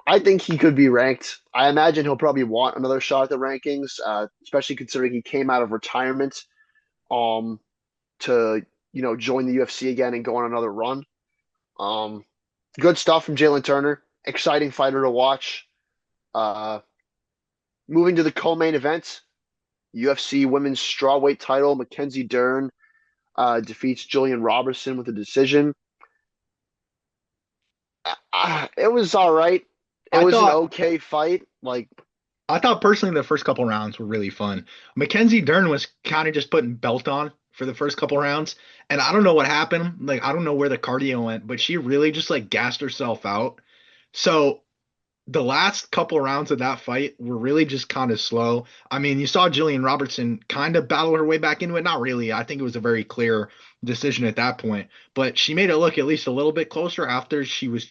I think he could be ranked. I imagine he'll probably want another shot at the rankings, especially considering he came out of retirement um, to join the UFC again and go on another run. Um, Good stuff from Jalen Turner. Exciting fighter to watch. Uh, Moving to the co-main event, UFC Women's Strawweight title. Mackenzie Dern defeats Jillian Robertson with a decision. It was all right. It I was an thought okay fight. Like, I thought personally the first couple rounds were really fun. Mackenzie Dern was kind of just putting belt on for the first couple rounds, and I don't know what happened. Like I don't know where the cardio went, but she really just like gassed herself out. So the last couple rounds of that fight were really just kind of slow. I mean, you saw Jillian Robertson kind of battle her way back into it. Not really. I think it was a very clear decision at that point, but she made it look at least a little bit closer after she was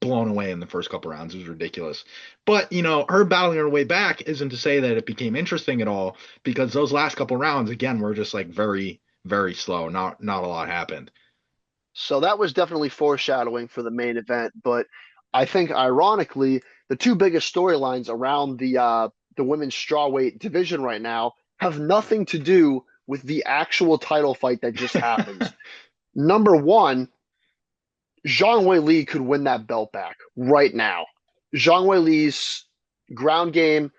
blown away in the first couple rounds. It was ridiculous. But, her battling her way back isn't to say that it became interesting at all because those last couple rounds, again, were just like very, very slow. Not a lot happened. so that was definitely foreshadowing for the main event. But I think, ironically, the two biggest storylines around the women's strawweight division right now have nothing to do with the actual title fight that just happened. Number one, Zhang Wei Li could win that belt back right now. Zhang Wei Li's ground game,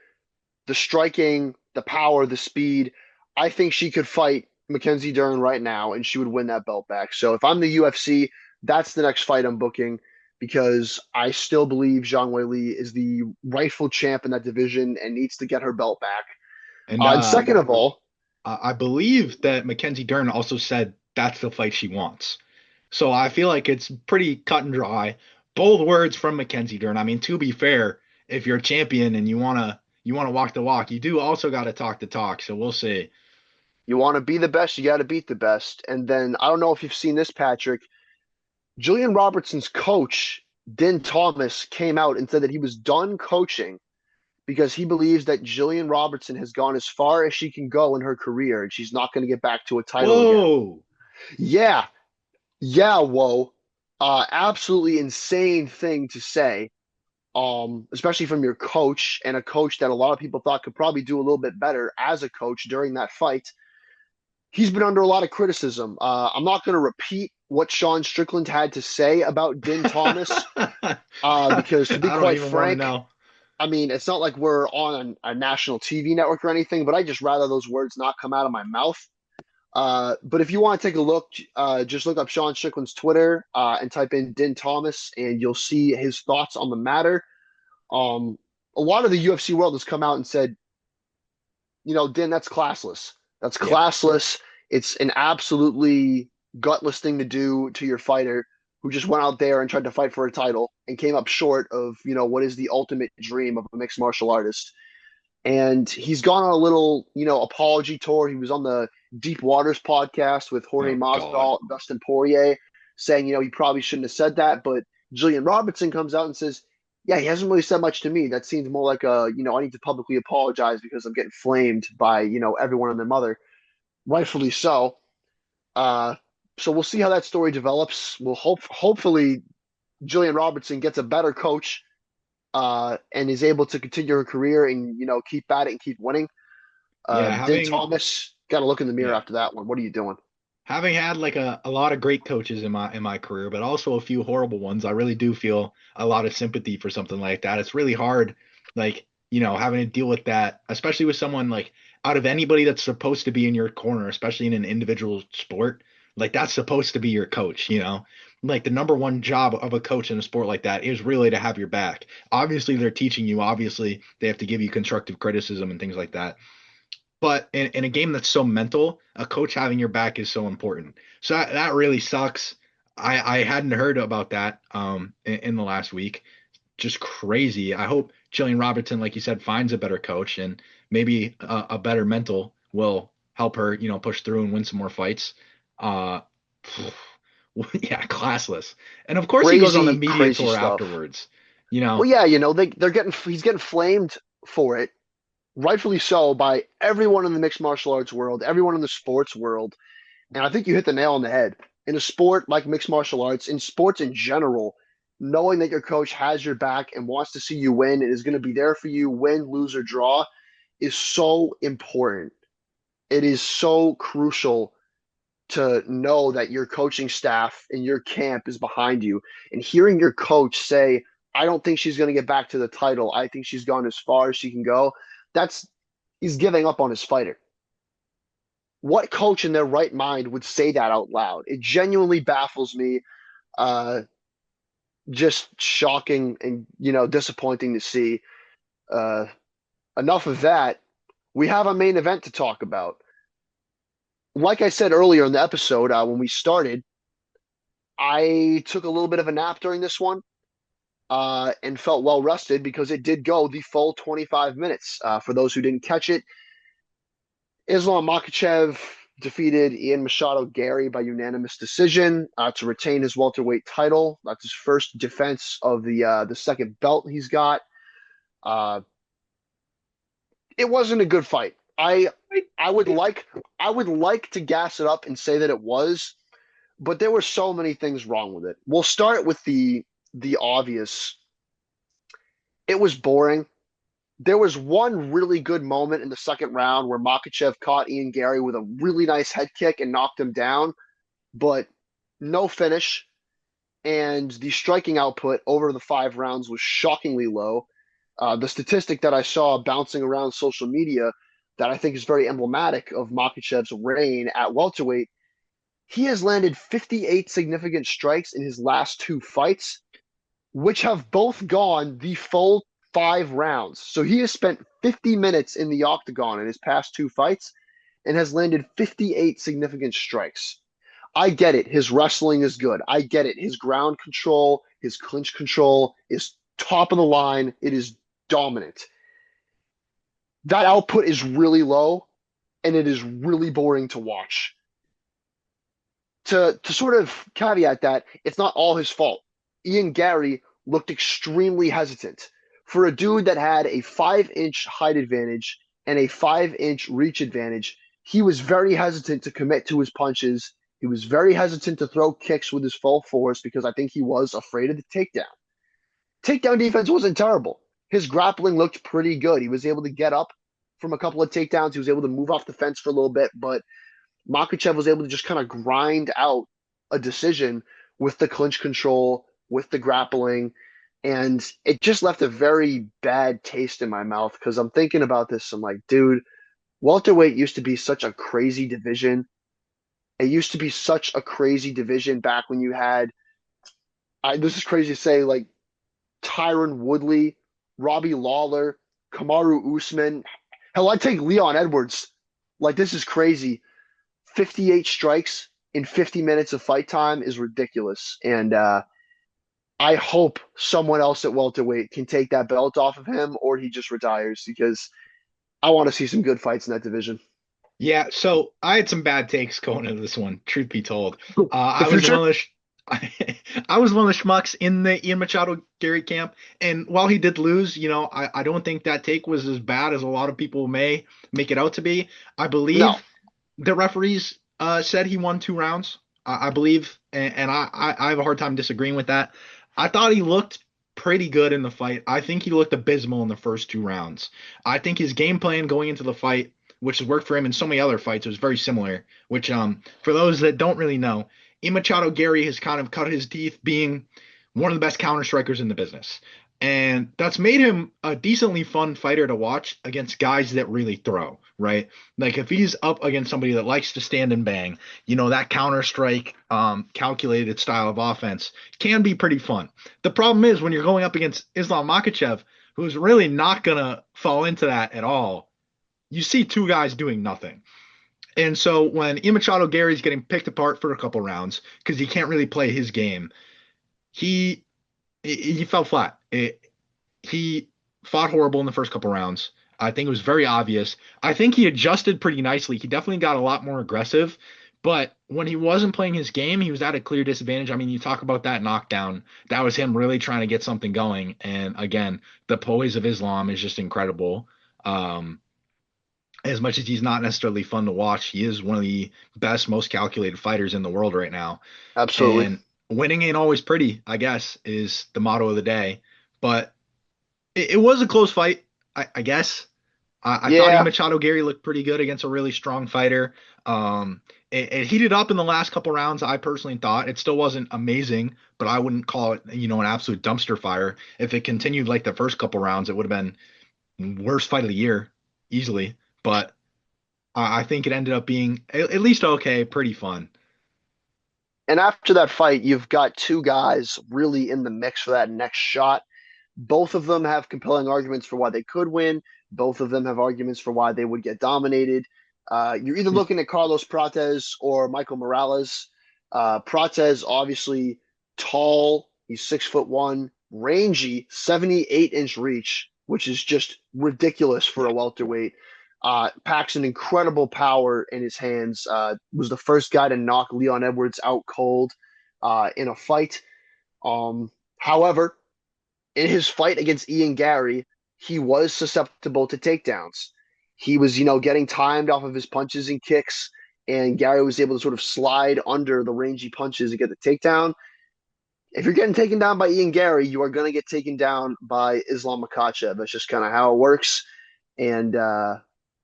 the striking, the power, the speed. I think she could fight Mackenzie Dern right now and she would win that belt back. So if I'm the UFC, that's the next fight I'm booking because I still believe Zhang Wei Li is the rightful champ in that division and needs to get her belt back. And And second of all, I believe that Mackenzie Dern also said that's the fight she wants. So I feel like it's pretty cut and dry. Bold words from Mackenzie Dern. I mean, to be fair, if you're a champion and you wanna walk the walk, you do also got to talk the talk. So we'll see. you want to be the best, you got to beat the best. And then I don't know if you've seen this, Patrick. Julian Robertson's coach, Din Thomas, came out and said that he was done coaching because he believes that Jillian Robertson has gone as far as she can go in her career and she's not going to get back to a title again. Whoa. Yeah, yeah, whoa. Absolutely insane thing to say, especially from your coach and a coach that a lot of people thought could probably do a little bit better as a coach during that fight. He's been under a lot of criticism. I'm not going to repeat what Sean Strickland had to say about Din Thomas I because, to be don't quite even want to frank, know. I mean, it's not like we're on a national TV network or anything, but I just rather those words not come out of my mouth. But if you want to take a look, just look up Sean Strickland's Twitter and type in Din Thomas, and you'll see his thoughts on the matter. Um, a lot of the UFC world has come out and said, Din, that's classless. That's Yeah. classless. It's an absolutely gutless thing to do to your fighter who just went out there and tried to fight for a title and came up short of, what is the ultimate dream of a mixed martial artist. And he's gone on a little, apology tour. He was on the Deep Waters podcast with Jorge Oh God. Masvidal, Dustin Poirier, saying, he probably shouldn't have said that. But Jillian Robertson comes out and says, yeah, he hasn't really said much to me. That seems more like I need to publicly apologize because I'm getting flamed by, everyone and their mother. Rightfully so. Uh, so we'll see how that story develops. Hopefully Jillian Robertson gets a better coach and is able to continue her career and keep at it and keep winning. Yeah, Din Thomas got to look in the mirror yeah, after that one. What are you doing? having had like a lot of great coaches in my career, but also a few horrible ones, I really do feel a lot of sympathy for something like that. It's really hard, like, having to deal with that, especially with someone like out of anybody that's supposed to be in your corner, especially in an individual sport, like that's supposed to be your coach. Like the number one job of a coach in a sport like that is really to have your back. Obviously, they're teaching you, obviously, they have to give you constructive criticism and things like that. But in a game that's so mental, a coach having your back is so important. So that really sucks. I hadn't heard about that in the last week. Just crazy. I hope Jillian Robertson, like you said, finds a better coach and maybe a better mental will help her, push through and win some more fights. Uh, yeah, classless. And of course he goes on the Crazy, media crazy tour stuff. afterwards. You Well, know, yeah, he's getting flamed for it, rightfully so, by everyone in the mixed martial arts world, everyone in the sports world. And I think you hit the nail on the head. In a sport like mixed martial arts, in sports in general, knowing that your coach has your back and wants to see you win and is going to be there for you, win, lose, or draw, is so important. It is so crucial to know that your coaching staff and your camp is behind you, and hearing your coach say, I don't think she's going to get back to the title. I think she's gone as far as she can go. That's he's giving up on his fighter. What coach in their right mind would say that out loud? It genuinely baffles me. Uh, just shocking and disappointing to see. Uh, enough of that. We have a main event to talk about. Like I said earlier in the episode, when we started, I took a little bit of a nap during this one and felt well rested because it did go the full 25 minutes. For those who didn't catch it, Islam Makhachev defeated Ian Machado Gary by unanimous decision to retain his welterweight title. That's his first defense of the second belt he's got. Uh, it wasn't a good fight. I would like to gas it up and say that it was, but there were so many things wrong with it. We'll start with the obvious. It was boring. There was one really good moment in the second round where Makachev caught Ian Gary with a really nice head kick and knocked him down, but no finish. And the striking output over the 5 rounds was shockingly low. The statistic that I saw bouncing around social media that I think is very emblematic of Makhachev's reign at welterweight, he has landed 58 significant strikes in his last 2 fights, which have both gone the full 5 rounds. So he has spent 50 minutes in the octagon in his past 2 fights and has landed 58 significant strikes. I get it. His wrestling is good. I get it. His ground control, his clinch control is top of the line. It is dominant. That output is really low and it is really boring to watch. To sort of caveat that, it's not all his fault. Ian Gary looked extremely hesitant. For a dude that had a 5-inch height advantage and a 5-inch reach advantage, he was very hesitant to commit to his punches. He was very hesitant to throw kicks with his full force because I think he was afraid of the takedown. Takedown defense wasn't terrible. His grappling looked pretty good. He was able to get up from a couple of takedowns. He was able to move off the fence for a little bit, but Makhachev was able to just kind of grind out a decision with the clinch control, with the grappling, and it just left a very bad taste in my mouth because I'm thinking about this. I'm like, dude, welterweight used to be such a crazy division. It used to be such a crazy division back when you had, this is crazy to say, like Tyron Woodley, Robbie Lawler, Kamaru Usman. Hell, I take Leon Edwards. Like, this is crazy. 58 strikes in 50 minutes of fight time is ridiculous. And I hope someone else at welterweight can take that belt off of him or he just retires because I want to see some good fights in that division. Yeah, so I had some bad takes going into this one, truth be told. The I was one future? of the I was one of the schmucks in the Ian Machado Gary camp, and while he did lose, I don't think that take was as bad as a lot of people may make it out to be. I No. believe the referees said he won 2 rounds. I believe, and I have a hard time disagreeing with that. I thought he looked pretty good in the fight. I think he looked abysmal in the first 2 rounds. I think his game plan going into the fight, which has worked for him in so many other fights, was very similar. Which, for those that don't really know, Ian Machado Gary has kind of cut his teeth being one of the best counter strikers in the business. And that's made him a decently fun fighter to watch against guys that really throw, right? Like if he's up against somebody that likes to stand and bang, that counter strike, calculated style of offense can be pretty fun. The problem is when you're going up against Islam Makhachev, who's really not gonna fall into that at all, you see two guys doing nothing. And so when Ian Machado Gary's getting picked apart for a couple rounds because he can't really play his game, he he fell flat. He fought horrible in the first couple rounds. I think it was very obvious. I think he adjusted pretty nicely. He definitely got a lot more aggressive, but when he wasn't playing his game, he was at a clear disadvantage. I mean, you talk about that knockdown. That was him really trying to get something going. And again, the poise of Islam is just incredible. Um, as much as he's not necessarily fun to watch, he is one of the best, most calculated fighters in the world right now. Absolutely. And winning ain't always pretty, I guess, is the motto of the day. But it was a close fight, I guess. I thought Ian Yeah. Machado Gary looked pretty good against a really strong fighter. it heated up in the last couple rounds. I personally thought it still wasn't amazing, but I wouldn't call it, an absolute dumpster fire. If it continued like the first couple rounds, it would have been worst fight of the year easily. But I think it ended up being at least okay, pretty fun. And after that fight, you've got two guys really in the mix for that next shot. Both of them have compelling arguments for why they could win. Both of them have arguments for why they would get dominated. You're either looking at Carlos Prates or Michael Morales. Prates, obviously tall, he's 6'1", rangy, 78-inch reach, which is just ridiculous for Yeah. a welterweight. Packs an incredible power in his hands. Was the first guy to knock Leon Edwards out cold in a fight. However, in his fight against Ian Gary, he was susceptible to takedowns. He was, getting timed off of his punches and kicks, and Gary was able to sort of slide under the rangy punches to get the takedown. If you're getting taken down by Ian Gary, you are going to get taken down by Islam Makhachev. That's just kind of how it works. And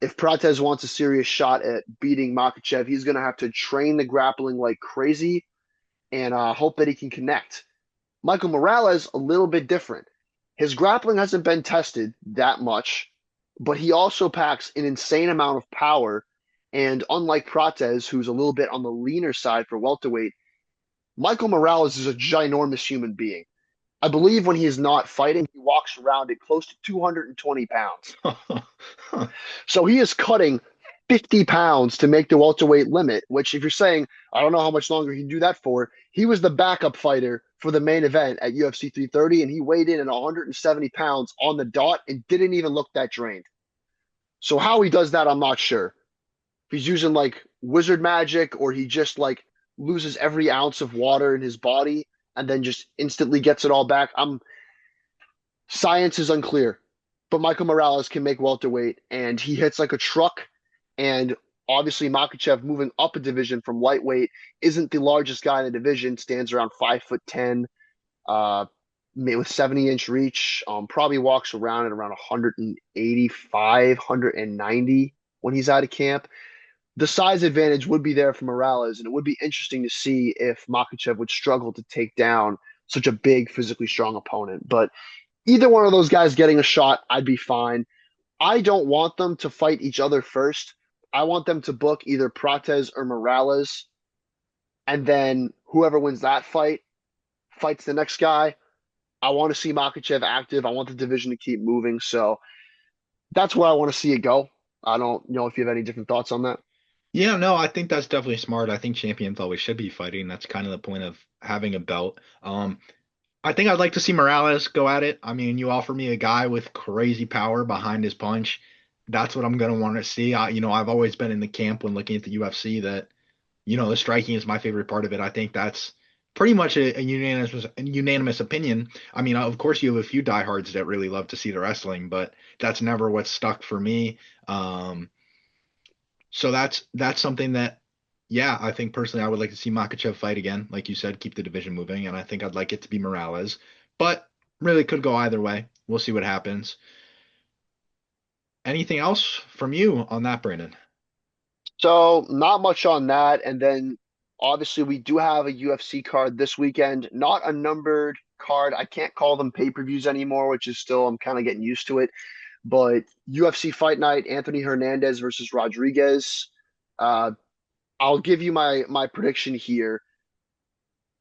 if Prates wants a serious shot at beating Makhachev, he's going to have to train the grappling like crazy and hope that he can connect. Michael Morales, a little bit different. His grappling hasn't been tested that much, but he also packs an insane amount of power. And unlike Prates, who's a little bit on the leaner side for welterweight, Michael Morales is a ginormous human being. I believe when he is not fighting, he walks around at close to 220 pounds. So he is cutting 50 pounds to make the welterweight limit, which, if you're saying, I don't know how much longer he can do that for, he was the backup fighter for the main event at UFC 330, and he weighed in at 170 pounds on the dot and didn't even look that drained. So, how he does that, I'm not sure. If he's using like wizard magic or he just like loses every ounce of water in his body and then just instantly gets it all back. Science is unclear, but Michael Morales can make welterweight, and he hits like a truck. And obviously, Makachev moving up a division from lightweight isn't the largest guy in the division. Stands around 5'10", uh, with 70-inch reach. Probably walks around at around 185, 190 when he's out of camp. The size advantage would be there for Morales, and it would be interesting to see if Makachev would struggle to take down such a big, physically strong opponent. But either one of those guys getting a shot, I'd be fine. I don't want them to fight each other first. I want them to book either Prates or Morales, and then whoever wins that fight fights the next guy. I want to see Makachev active. I want the division to keep moving. So that's where I want to see it go. I don't know if you have any different thoughts on that. Yeah, no, I think that's definitely smart. I think champions always should be fighting. That's kind of the point of having a belt. I think I'd like to see Morales go at it. I mean, you offer me a guy with crazy power behind his punch. That's what I'm gonna want to see. I've always been in the camp when looking at the UFC that, the striking is my favorite part of it. I think that's pretty much a unanimous opinion. I mean, of course, you have a few diehards that really love to see the wrestling, but that's never what's stuck for me. So that's something that, yeah, I think personally I would like to see Makachev fight again. Like you said, keep the division moving, and I think I'd like it to be Morales, but really could go either way. We'll see what happens. Anything else from you on that, Brandon? So not much on that. And then obviously we do have a UFC card this weekend, not a numbered card. I can't call them pay-per-views anymore, which is still, I'm kind of getting used to it. But UFC Fight Night, Anthony Hernandez versus Rodriguez. Uh, I'll give you my prediction here.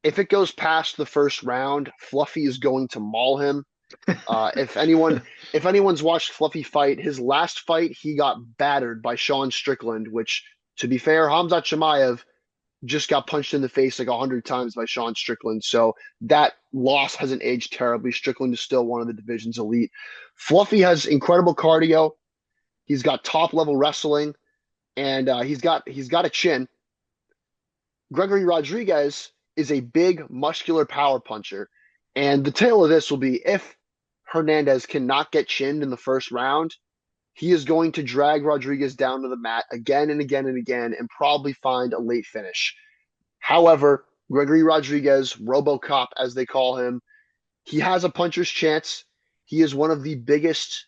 If it goes past the first round, Fluffy is going to maul him. If anyone's watched Fluffy fight, his last fight he got battered by Sean Strickland, which, to be fair, Hamzat Chimaev just got punched in the face like 100 times by Sean Strickland. So that loss hasn't aged terribly. Strickland is still one of the division's elite. Fluffy has incredible cardio. He's got top level wrestling, and he's got a chin. Gregory Rodriguez is a big muscular power puncher, and the tale of this will be if Hernandez cannot get chinned in the first round, he is going to drag Rodriguez down to the mat again and again and again and probably find a late finish. However, Gregory Rodriguez, RoboCop as they call him, he has a puncher's chance. He is one of the biggest,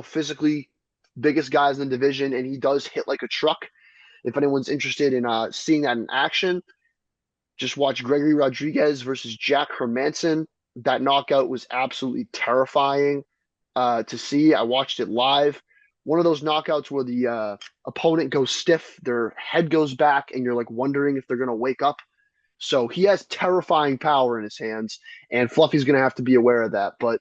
physically biggest guys in the division, and he does hit like a truck. if anyone's interested in seeing that in action, just watch Gregory Rodriguez versus Jack Hermanson. That knockout was absolutely terrifying to see. I watched it live. One of those knockouts where the opponent goes stiff, their head goes back, and you're like wondering if they're going to wake up. So he has terrifying power in his hands, and Fluffy's going to have to be aware of that. But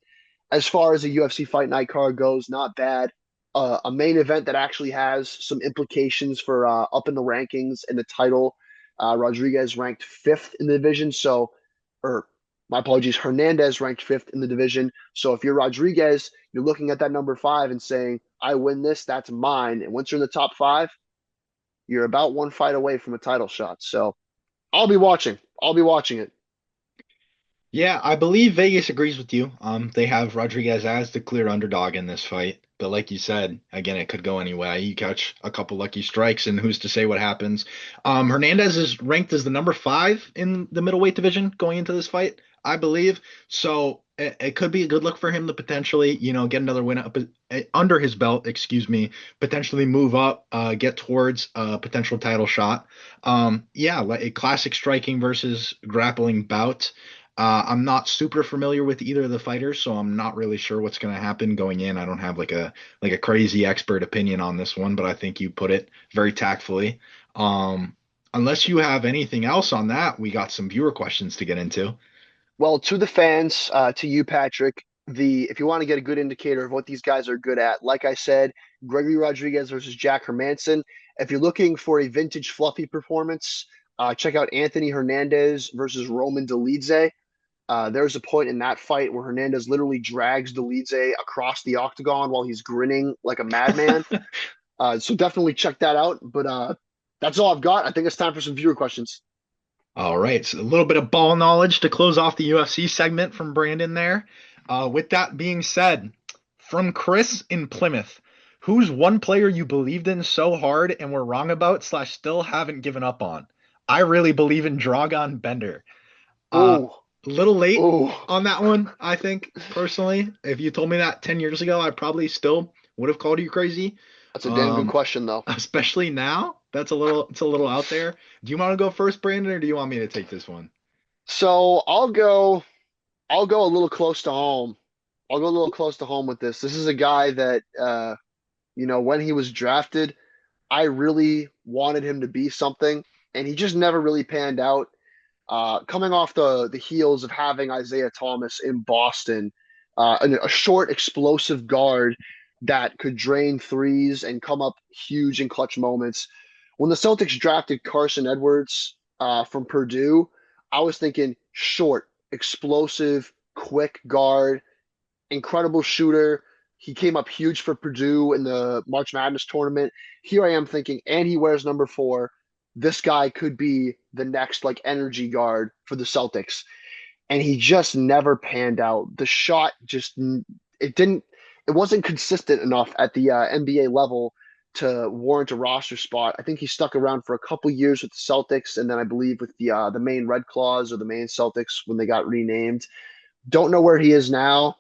as far as a UFC Fight Night card goes, not bad. A main event that actually has some implications for up in the rankings and the title. Rodriguez ranked fifth in the division, so, or my apologies, Hernandez ranked fifth in the division. So if you're Rodriguez, you're looking at that number five and saying, I win this, that's mine. And once you're in the top five, you're about one fight away from a title shot. So I'll be watching. I'll be watching it. Yeah, I believe Vegas agrees with you. They have Rodriguez as the clear underdog in this fight. But like you said, again, it could go any way. You catch a couple lucky strikes, and who's to say what happens? Hernandez is ranked as the number five in the middleweight division going into this fight, I believe. So it could be a good look for him to potentially, get another win up under his belt, excuse me, potentially move up, get towards a potential title shot. Yeah, like a classic striking versus grappling bout. I'm not super familiar with either of the fighters, so I'm not really sure what's going to happen going in. I don't have like a crazy expert opinion on this one, but I think you put it very tactfully. Unless you have anything else on that, we got some viewer questions to get into. Well, to the fans, to you, Patrick, the if you want to get a good indicator of what these guys are good at, like I said, Gregory Rodriguez versus Jack Hermanson. If you're looking for a vintage fluffy performance, check out Anthony Hernandez versus Roman Dolidze. There's a point in that fight where Hernandez literally drags Dolidze across the octagon while he's grinning like a madman. So definitely check that out. But that's all I've got. I think it's time for some viewer questions. All right, so a little bit of ball knowledge to close off the UFC segment from Brandon there. With that being said, from Chris in Plymouth, who's one player you believed in so hard and were wrong about slash still haven't given up on? I really believe in Dragon Bender. Uh, Oh, a little late oh, on that one, I think, personally. If you told me that 10 years ago, I probably still would have called you crazy. that's a damn good Um, question, though. especially now. It's a little out there. Do you want to go first, Brandon, or do you want me to take this one? So I'll go a little close to home. I'll go a little close to home with this. This is a guy that when he was drafted, I really wanted him to be something, and he just never really panned out. Coming off the heels of having Isaiah Thomas in Boston, a short, explosive guard that could drain threes and come up huge in clutch moments. When the Celtics drafted Carson Edwards from Purdue, I was thinking short, explosive, quick guard, incredible shooter. He came up huge for Purdue in the March Madness tournament. Here I am thinking, and he wears number four. This guy could be the next like energy guard for the Celtics. And he just never panned out. The shot just it didn't it wasn't consistent enough at the NBA level to warrant a roster spot. I think he stuck around for a couple years with the Celtics, and then I believe with the Maine Red Claws or the Maine Celtics when they got renamed. Don't know where he is now.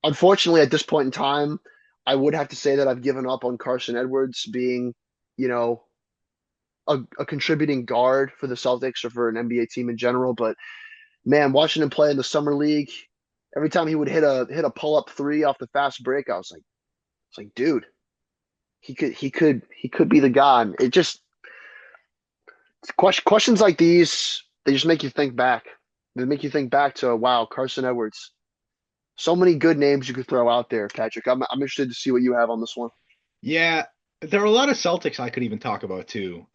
Unfortunately, at this point in time, I would have to say that I've given up on Carson Edwards being, you know, a contributing guard for the Celtics or for an NBA team in general. But man, watching him play in the summer league, every time he would hit a pull up three off the fast break, I was like, dude, he could be the guy. And it just questions like these, they just make you think back. They make you think back to wow, Carson Edwards. So many good names you could throw out there, Patrick. I'm interested to see what you have on this one. Yeah, there are a lot of Celtics I could even talk about too.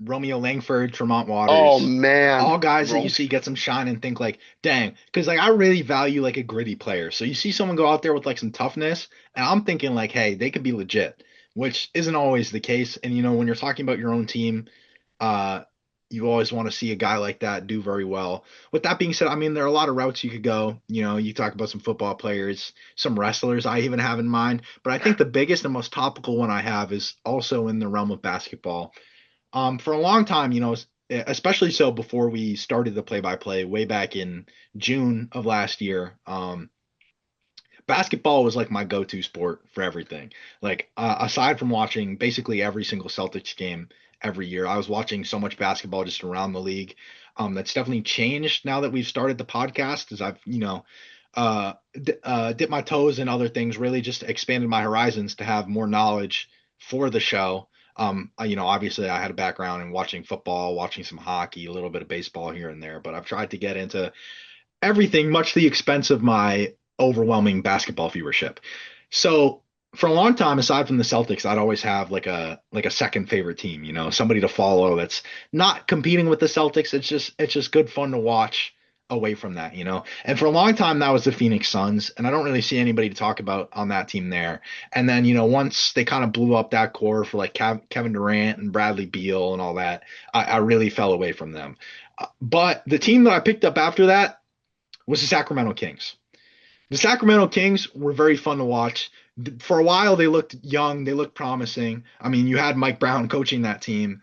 Romeo Langford, Tremont Oh Waters, man, all guys that you Rome. see get some shine and think like, dang, because like I really value like a gritty player. So you see someone go out there with like some toughness, and I'm thinking like, hey, they could be legit, which isn't always the case. And when you're talking about your own team, uh, you always want to see a guy like that do very well. With that being said, I mean, there are a lot of routes you could go. You talk about some football players, some wrestlers I even have in mind, but I think the biggest and most topical one I have is also in the realm of basketball. For a long time, especially so before we started the play-by-play way back in June of last year, basketball was like my go-to sport for everything. Like aside from watching basically every single Celtics game every year, I was watching so much basketball just around the league. That's definitely changed now that we've started the podcast, as I've, dipped my toes in other things, really just expanded my horizons to have more knowledge for the show. Obviously I had a background in watching football, watching some hockey, a little bit of baseball here and there, but I've tried to get into everything, much to the expense of my overwhelming basketball viewership. So for a long time, aside from the Celtics, I'd always have like a second favorite team, somebody to follow that's not competing with the Celtics. It's just good fun to watch away from that. And for a long time, that was the Phoenix Suns, and I don't really see anybody to talk about on that team there. And then, once they kind of blew up that core for like Kevin Durant and Bradley Beal and all that, I really fell away from them. But the team that I picked up after that was the Sacramento Kings. The Sacramento Kings were very fun to watch. For a while, they looked young, they looked promising. I mean, you had Mike Brown coaching that team.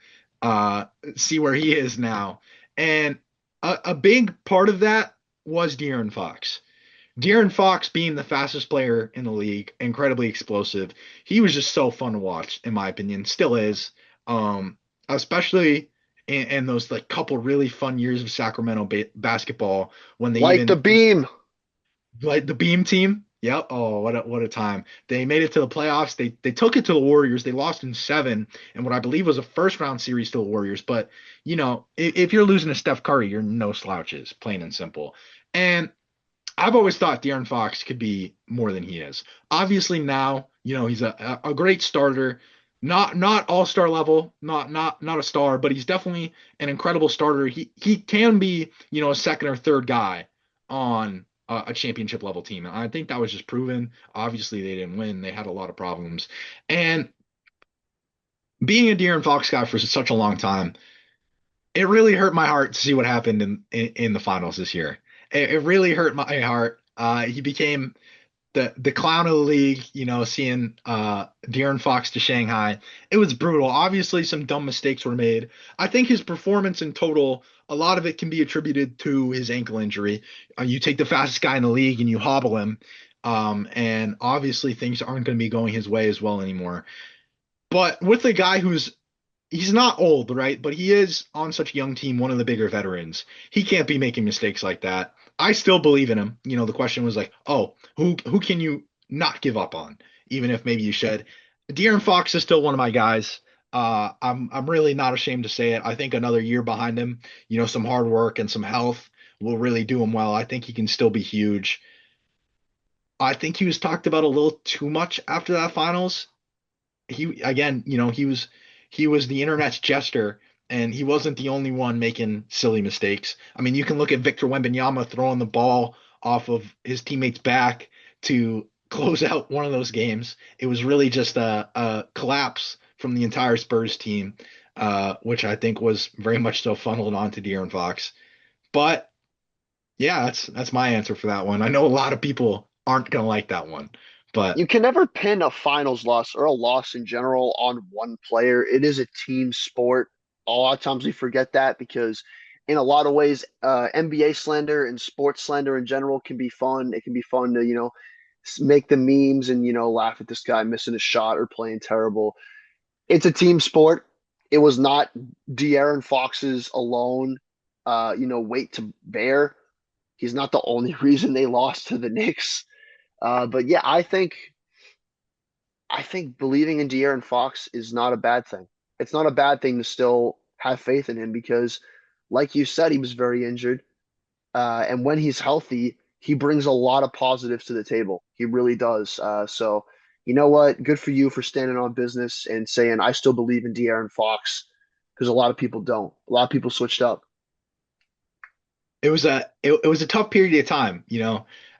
See where he is now. And a big part of that was De'Aaron Fox. De'Aaron Fox being the fastest player in the league, incredibly explosive. He was just so fun to watch, in my opinion. Still is. Especially in those like couple really fun years of Sacramento basketball when they Like the even beam. like the Beam team. Yep. Oh, what a time. They made it to the playoffs. They took it to the Warriors. They lost in seven and what I believe was a first round series to the Warriors. But if you're losing to Steph Curry, you're no slouches, plain and simple. And I've always thought De'Aaron Fox could be more than he is. Obviously now, he's a great starter, not all-star level, not a star, but he's definitely an incredible starter. He can be, a second or third guy on a championship level team. And I think that was just proven. Obviously they didn't win. They had a lot of problems. And being a De'Aaron Fox guy for such a long time, it really hurt my heart to see what happened in the finals this year. It really hurt my heart. He became the clown of the league, seeing De'Aaron Fox to Shanghai. It was brutal. Obviously, some dumb mistakes were made. I think his performance in total, a lot of it can be attributed to his ankle injury. You take the fastest guy in the league and you hobble him, and obviously things aren't going to be going his way as well anymore. But with a guy he's not old, right? But he is on such a young team, one of the bigger veterans. He can't be making mistakes like that. I still believe in him. The question was like, oh, who can you not give up on, even if maybe you should. De'Aaron Fox is still one of my guys. I'm really not ashamed to say it. I think another year behind him, some hard work and some health will really do him well. I think he can still be huge. I think he was talked about a little too much after that finals. He again, he was the internet's jester, and he wasn't the only one making silly mistakes. I mean, you can look at Victor Wembanyama throwing the ball off of his teammate's back to close out one of those games. It was really just a collapse from the entire Spurs team, which I think was very much so funneled onto De'Aaron Fox. But yeah, that's my answer for that one. I know a lot of people aren't gonna like that one, but You can never pin a finals loss or a loss in general on one player. It is a team sport. A lot of times we forget that because, in a lot of ways, NBA slander and sports slander in general can be fun. It can be fun to, make the memes and, laugh at this guy missing a shot or playing terrible. It's a team sport. It was not De'Aaron Fox's alone, weight to bear. He's not the only reason they lost to the Knicks. But yeah, I think believing in De'Aaron Fox is not a bad thing. It's not a bad thing to still have faith in him because, like you said, he was very injured. And when he's healthy, he brings a lot of positives to the table. He really does. So, you know what? Good for you for standing on business and saying, I still believe in De'Aaron Fox because a lot of people don't. A lot of people switched up. it was a tough period of time,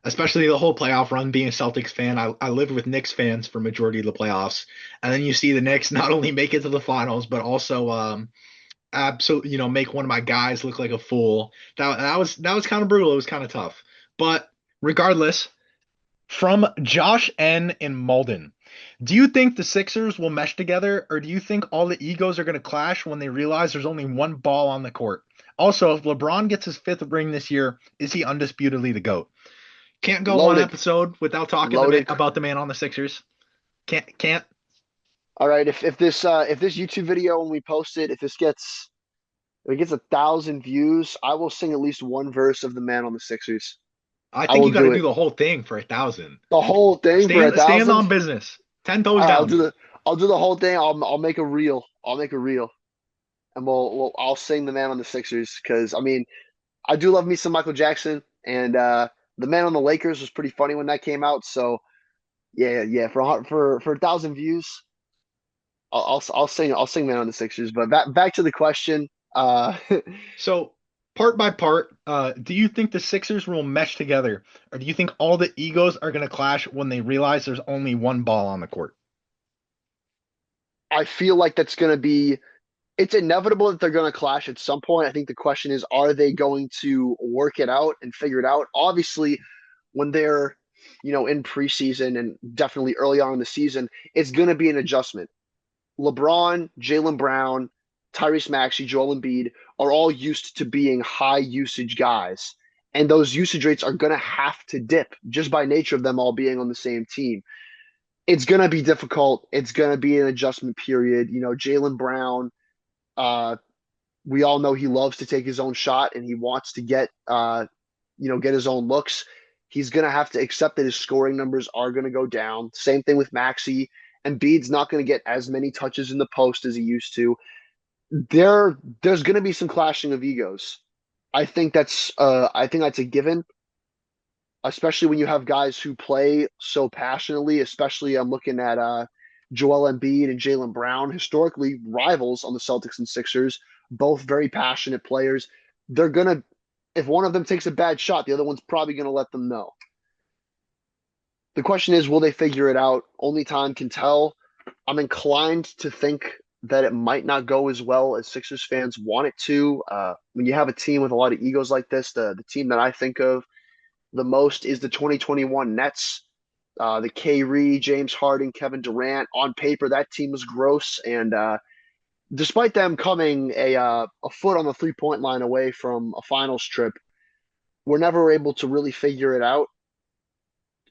especially the whole playoff run. Being a Celtics fan, I lived with Knicks fans for majority of the playoffs, and then you see the Knicks not only make it to the finals, but also absolutely, make one of my guys look like a fool. That was kind of brutal. It was kind of tough, but regardless, from Josh N in Malden. Do you think the Sixers will mesh together, or do you think all the egos are going to clash when they realize there's only one ball on the court? Also, if LeBron gets his fifth ring this year, is he undisputedly the GOAT? Can't go one Loaded, episode without talking loaded. about the man on the Sixers. Can't. All right, if this YouTube video when we post it, if it gets 1,000 views, I will sing at least one verse of the man on the Sixers. I I think will you got to do do it. the whole thing for 1,000. The whole thing for a Stand thousand. on business. 10 toes All right, down. I'll do the whole thing. I'll make a reel. I'll make a reel, and I'll sing the man on the Sixers because I mean I do love me some Michael Jackson, and the man on the Lakers was pretty funny when that came out. So yeah, for 1,000 views, I'll sing man on the Sixers. But back to the question. Uh, So, part by part, do you think the Sixers will mesh together, or do you think all the egos are going to clash when they realize there's only one ball on the court? I feel like that's going to be it's inevitable that they're going to clash at some point. I think the question is, are they going to work it out and figure it out? Obviously, when they're, in preseason and definitely early on in the season, it's going to be an adjustment. LeBron, Jaylen Brown, Tyrese Maxey, Joel Embiid are all used to being high usage guys. And those usage rates are going to have to dip just by nature of them all being on the same team. It's going to be difficult. It's going to be an adjustment period. Jaylen Brown, uh, we all know he loves to take his own shot and he wants to get his own looks. He's going to have to accept that his scoring numbers are going to go down. Same thing with Maxey. And Embiid's not going to get as many touches in the post as he used to. There's going to be some clashing of egos. I think that's a given, especially when you have guys who play so passionately. Especially I'm looking at Joel Embiid and Jaylen Brown, historically rivals on the Celtics and Sixers, both very passionate players. They're gonna if one of them takes a bad shot, the other one's probably gonna let them know. The question is, will they figure it out? Only time can tell. I'm inclined to think that it might not go as well as Sixers fans want it to. When you have a team with a lot of egos like this, the team that I think of the most is the 2021 Nets. The Kyrie, James Harden, Kevin Durant. On paper, that team was gross, and despite them coming a foot on the 3 point line away from a finals trip, we're never able to really figure it out.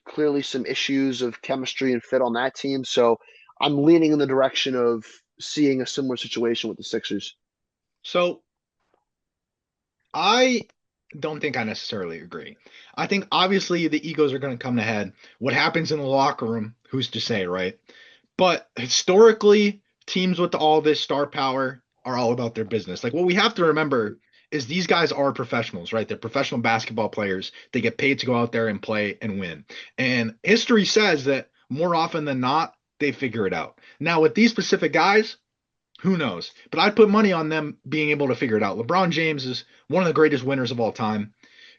Clearly, some issues of chemistry and fit on that team. So I'm leaning in the direction of seeing a similar situation with the Sixers. So, I don't think I necessarily agree. I think obviously the egos are going to come to head. What happens in the locker room, who's to say, right? But historically, teams with all this star power are all about their business. Like what we have to remember is these guys are professionals, right? They're professional basketball players. They get paid to go out there and play and win. And history says that more often than not, they figure it out. Now, with these specific guys, who knows? But I'd put money on them being able to figure it out. LeBron James is one of the greatest winners of all time.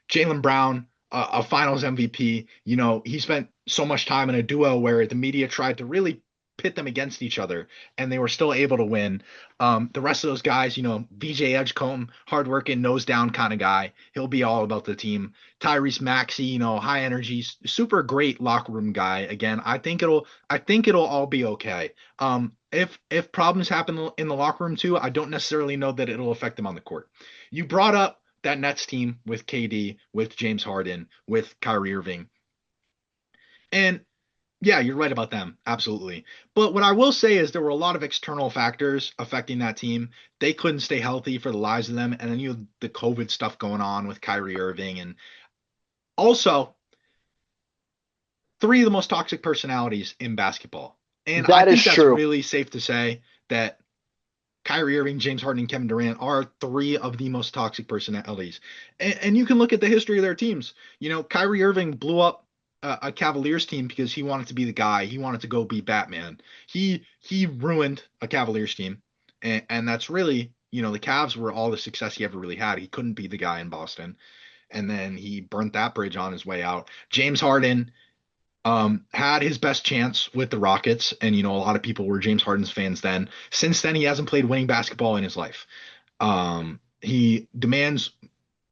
Jaylen Brown, a Finals MVP. He spent so much time in a duo where the media tried to really pit them against each other, and they were still able to win. The rest of those guys, BJ Edgecombe, hardworking, nose down kind of guy. He'll be all about the team. Tyrese Maxey, high energy, super great locker room guy. Again, I think it'll all be okay. If problems happen in the locker room too, I don't necessarily know that it'll affect them on the court. You brought up that Nets team with KD, with James Harden, with Kyrie Irving. And yeah, you're right about them. Absolutely. But what I will say is there were a lot of external factors affecting that team. They couldn't stay healthy for the lives of them. And then you have the COVID stuff going on with Kyrie Irving. And also, three of the most toxic personalities in basketball. And I That is think that's true. really safe to say that Kyrie Irving, James Harden, and Kevin Durant are three of the most toxic personalities. And you can look at the history of their teams. Kyrie Irving blew up a Cavaliers team because he wanted to be the guy. He wanted to go be Batman. He ruined a Cavaliers team, and that's really the Cavs were all the success he ever really had. He couldn't be the guy in Boston, and then he burnt that bridge on his way out. James Harden had his best chance with the Rockets, and a lot of people were James Harden's fans then. Since then, he hasn't played winning basketball in his life. He demands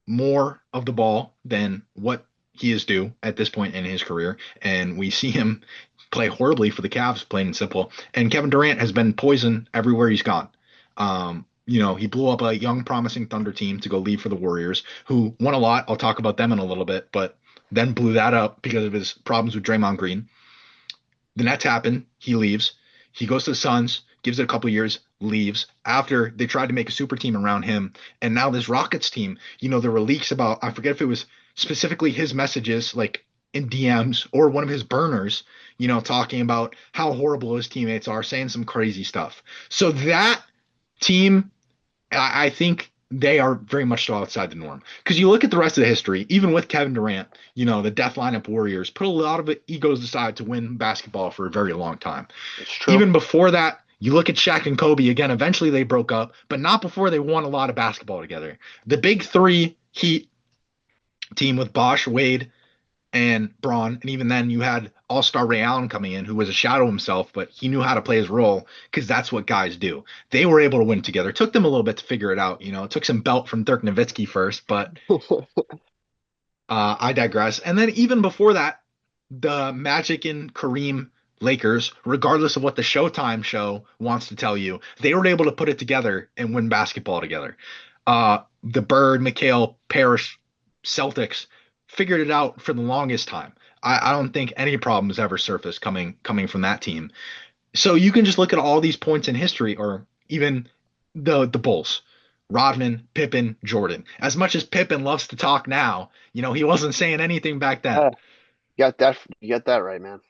more of the ball than what he is due at this point in his career, and we see him play horribly for the Cavs, plain and simple. And Kevin Durant has been poison everywhere he's gone. He blew up a young, promising Thunder team to go leave for the Warriors, who won a lot. I'll talk about them in a little bit, but then blew that up because of his problems with Draymond Green. The Nets happen. He leaves. He goes to the Suns, gives it a couple years, leaves. After they tried to make a super team around him, and now this Rockets team, there were leaks about, I forget if it was specifically his messages, like in DMs, or one of his burners, talking about how horrible his teammates are, saying some crazy stuff. So that team, I think they are very much still outside the norm. Because you look at the rest of the history, even with Kevin Durant, the death lineup Warriors put a lot of egos aside to win basketball for a very long time. It's true. Even before that, you look at Shaq and Kobe again, eventually they broke up, but not before they won a lot of basketball together. The big three Heat team with Bosh, Wade, and Braun. And even then, you had All Star Ray Allen coming in, who was a shadow himself, but he knew how to play his role because that's what guys do. They were able to win together. It took them a little bit to figure it out. It took some belt from Dirk Nowitzki first, but I digress. And then even before that, the Magic and Kareem Lakers, regardless of what the Showtime show wants to tell you, they were able to put it together and win basketball together. The Bird, McHale, Parrish Celtics figured it out for the longest time. I don't think any problems ever surfaced coming from that team. So you can just look at all these points in history, or even the Bulls. Rodman, Pippen, Jordan. As much as Pippen loves to talk now, he wasn't saying anything back then. Yeah, you got that right, man.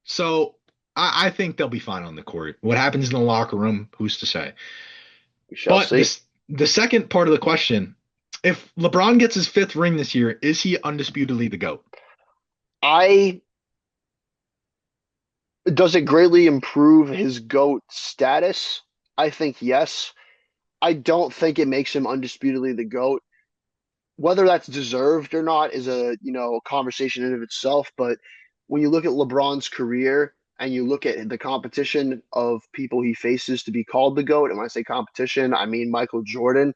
So I think they'll be fine on the court. What happens in the locker room, who's to say? We shall But see. the second part of the question, if LeBron gets his fifth ring this year, is he undisputedly the GOAT? I Does it greatly improve his GOAT status? I think yes. I don't think it makes him undisputedly the GOAT. Whether that's deserved or not is a conversation in of itself. But when you look at LeBron's career and you look at the competition of people he faces to be called the GOAT, and when I say competition, I mean Michael Jordan,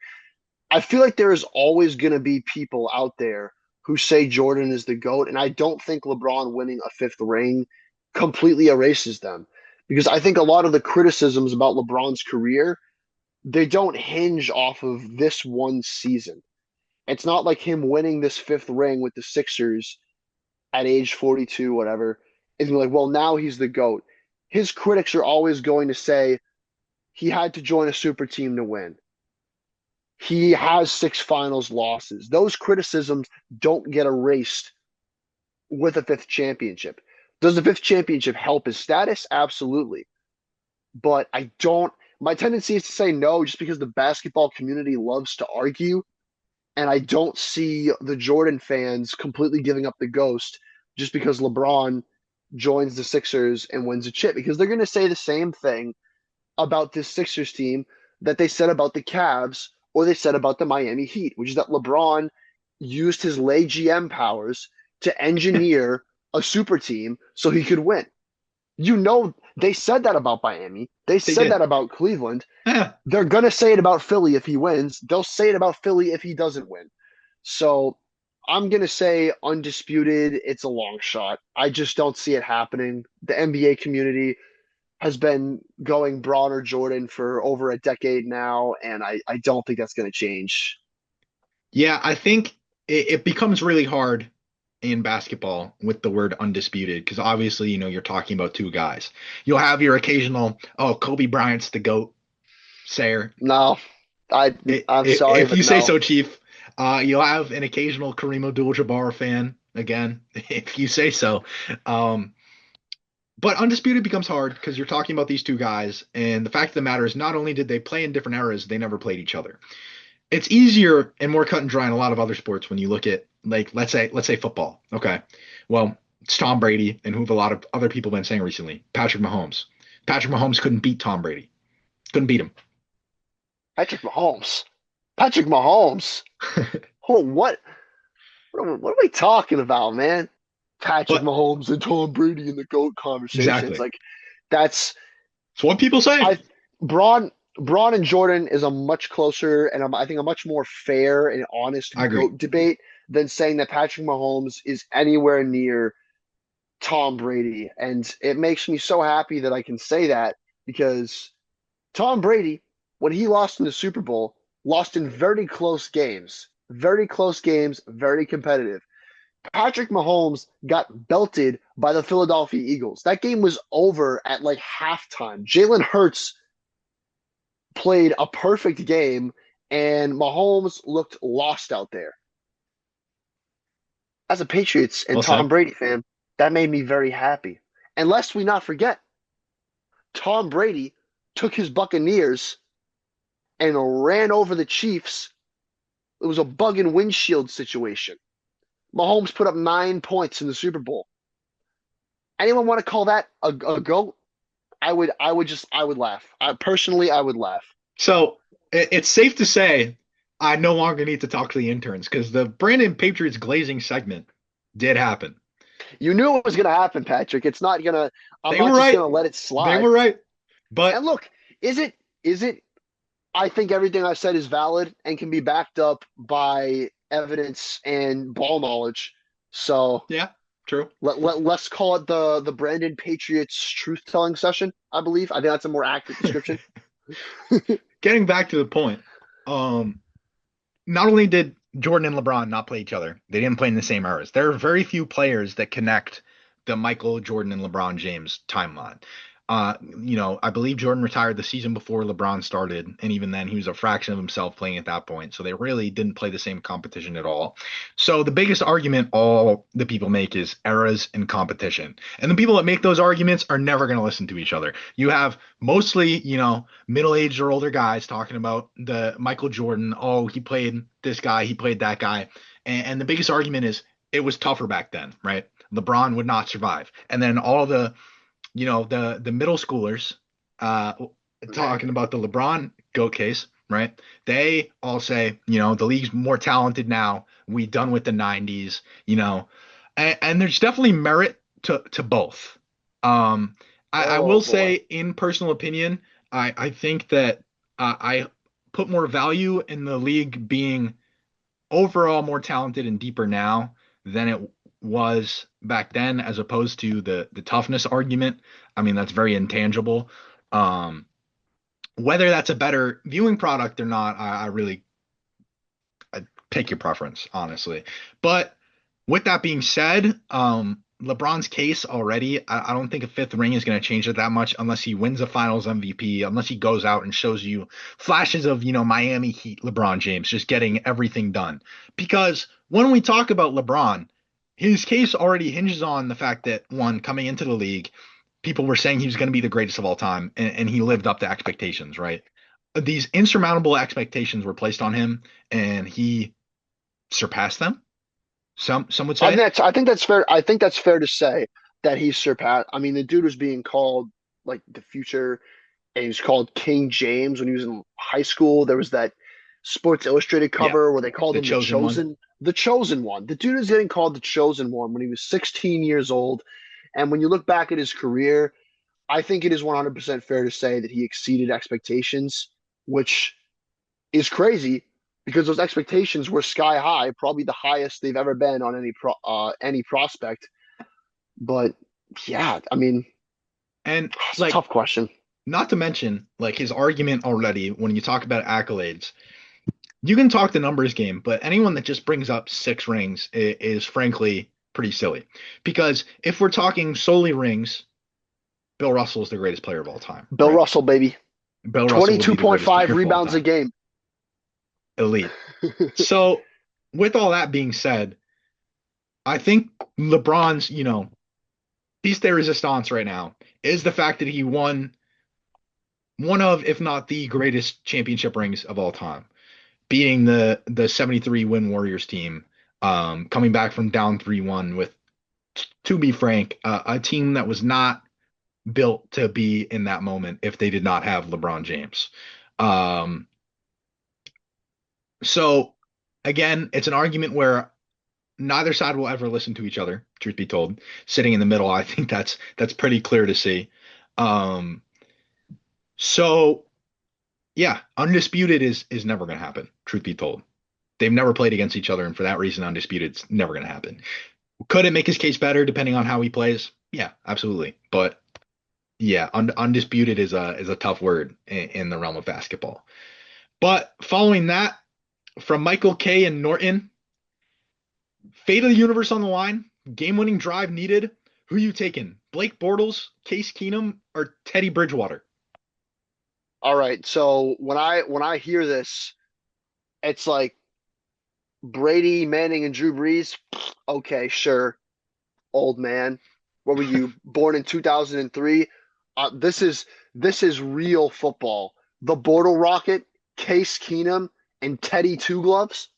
I feel like there is always going to be people out there who say Jordan is the GOAT. And I don't think LeBron winning a fifth ring completely erases them. Because I think a lot of the criticisms about LeBron's career, they don't hinge off of this one season. It's not like him winning this fifth ring with the Sixers at age 42, whatever, is like, well, now he's the GOAT. His critics are always going to say he had to join a super team to win. He has six finals losses. Those criticisms don't get erased with a fifth championship. Does the fifth championship help his status? Absolutely. But I don't, my tendency is to say no just because the basketball community loves to argue. And I don't see the Jordan fans completely giving up the ghost just because LeBron joins the Sixers and wins a chip because they're going to say the same thing about this Sixers team that they said about the Cavs or they said about the Miami Heat, which is that LeBron used his lay GM powers to engineer a super team so he could win. They said that about Miami. They They said that did. about Cleveland. Yeah. They're going to say it about Philly if he wins. They'll say it about Philly if he doesn't win. So I'm going to say undisputed. It's a long shot. I just don't see it happening. The NBA community has been going Braun or Jordan for over a decade now, and I don't think that's going to change. Yeah, I think it becomes really hard in basketball with the word undisputed because obviously, you're talking about two guys. You'll have your occasional, oh, Kobe Bryant's the GOAT sayer. No, I'm sorry, If but you say no. so, Chief. You'll have an occasional Kareem Abdul-Jabbar fan again, if you say so. Um, but undisputed becomes hard because you're talking about these two guys, and the fact of the matter is, not only did they play in different eras, they never played each other. It's easier and more cut and dry in a lot of other sports when you look at, like, let's say football. Okay, well, it's Tom Brady, and who have a lot of other people been saying recently, Patrick Mahomes. Patrick Mahomes couldn't beat Tom Brady. Couldn't beat him. Patrick Mahomes. Patrick Mahomes. Oh, what are we talking about, man? Patrick But Mahomes and Tom Brady in the GOAT conversation. It's exactly. like that's It's what people say. I Braun Braun and Jordan is a much closer and I think a much more fair and honest I agree. GOAT debate than saying that Patrick Mahomes is anywhere near Tom Brady. And it makes me so happy that I can say that because Tom Brady, when he lost in the Super Bowl, lost in very close games, very competitive. Patrick Mahomes got belted by the Philadelphia Eagles. That game was over at like halftime. Jalen Hurts played a perfect game, and Mahomes looked lost out there. As a Patriots and Well Tom said. Brady fan, that made me very happy. And lest we not forget, Tom Brady took his Buccaneers and ran over the Chiefs. It was a bug and windshield situation. Mahomes put up 9 points in the Super Bowl. Anyone want to call that a goat? I would laugh. I would laugh. So it's safe to say I no longer need to talk to the interns because the Brandon Patriots glazing segment did happen. You knew it was going to happen, Patrick. It's not going to, I'm They were not just right. going to let it They slide. were right. And But look, is it, I think everything I said is valid and can be backed up by evidence and ball knowledge. So yeah, true. let's call it the Brandon Patriots truth telling session, I believe. I think that's a more accurate description. Getting back to the point, um, not only did Jordan and LeBron not play each other, they didn't play in the same eras. There are very few players that connect the Michael Jordan and LeBron James timeline. I believe Jordan retired the season before LeBron started, and even then he was a fraction of himself playing at that point. So they really didn't play the same competition at all. So the biggest argument all the people make is eras and competition. And the people that make those arguments are never going to listen to each other. You have mostly, middle-aged or older guys talking about the Michael Jordan. Oh, he played this guy, he played that guy. And the biggest argument is it was tougher back then, right? LeBron would not survive. And then all the middle schoolers uh talking about the LeBron GOAT case, right? They all say, the league's more talented now. We done with the 90s, and there's definitely merit to both. Um, I Oh will boy. say, in personal opinion, I think that I put more value in the league being overall more talented and deeper now than it was back then, as opposed to the toughness argument. I mean, that's very intangible. Um, whether that's a better viewing product or not, I really I take your preference, honestly. But with that being said, LeBron's case already, I don't think a fifth ring is going to change it that much unless he wins a Finals MVP, unless he goes out and shows you flashes of, Miami Heat LeBron James just getting everything done. Because when we talk about LeBron, his case already hinges on the fact that one, coming into the league, people were saying he was going to be the greatest of all time, and he lived up to expectations, right? These insurmountable expectations were placed on him, and he surpassed them. Some would say. I think that's fair. I think that's fair to say that he's surpassed. I mean, the dude was being called like the future, and he was called King James when he was in high school. There was that Sports Illustrated Yeah, cover where they called the him chosen one. The chosen one. The dude is getting called the chosen one when he was 16 years old. And when you look back at his career, I think it is 100% fair to say that he exceeded expectations, which is crazy because those expectations were sky high, probably the highest they've ever been on any prospect. But yeah, I mean, And it's a like, tough question. not to mention, like his argument already, when you talk about accolades, you can talk the numbers game, but anyone that just brings up six rings is frankly pretty silly. Because if we're talking solely rings, Bill Russell is the greatest player of all time, Bill right? Russell, baby, Bill Russell would be the greatest 22.5 player of all rebounds a time. game. Elite. So, with all that being said, I think LeBron's, piece de resistance right now is the fact that he won one of, if not the greatest championship rings of all time, beating the 73 win Warriors team, coming back from down 3-1 with, to be frank, a team that was not built to be in that moment if they did not have LeBron James. Um, so again, it's an argument where neither side will ever listen to each other, truth be told. Sitting in the middle, I think that's pretty clear to see. Um, so yeah, undisputed is never going to happen, truth be told. They've never played against each other, and for that reason, undisputed, never going to happen. Could it make his case better depending on how he plays? Yeah, absolutely. But yeah, undisputed is a tough word in the realm of basketball. But following that, from Michael K and Norton, Fate of the universe on the line. Game-winning drive needed. Who you taking? Blake Bortles, Case Keenum, or Teddy Bridgewater? All right. So when I hear this, it's like Brady, Manning, and Drew Brees. Okay, sure, old man. What were you born in 2003? This is real football. The Bortle Rocket, Case Keenum, and Teddy Two Gloves.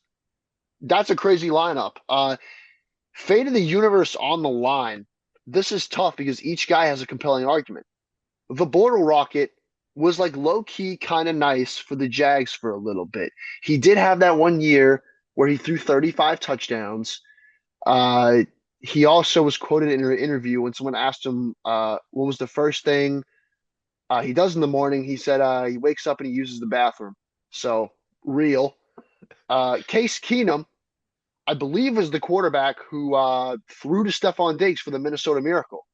That's a crazy lineup. Fate of the universe on the line. This is tough because each guy has a compelling argument. The Bortle Rocket was like low key kind of nice for the Jags for a little bit. He did have that one year where he threw 35 touchdowns. Uh, he also was quoted in an interview when someone asked him what was the first thing he does in the morning. He said he wakes up and he uses the bathroom. So real. Case Keenum, I believe, was the quarterback who threw to Stephon Diggs for the Minnesota Miracle.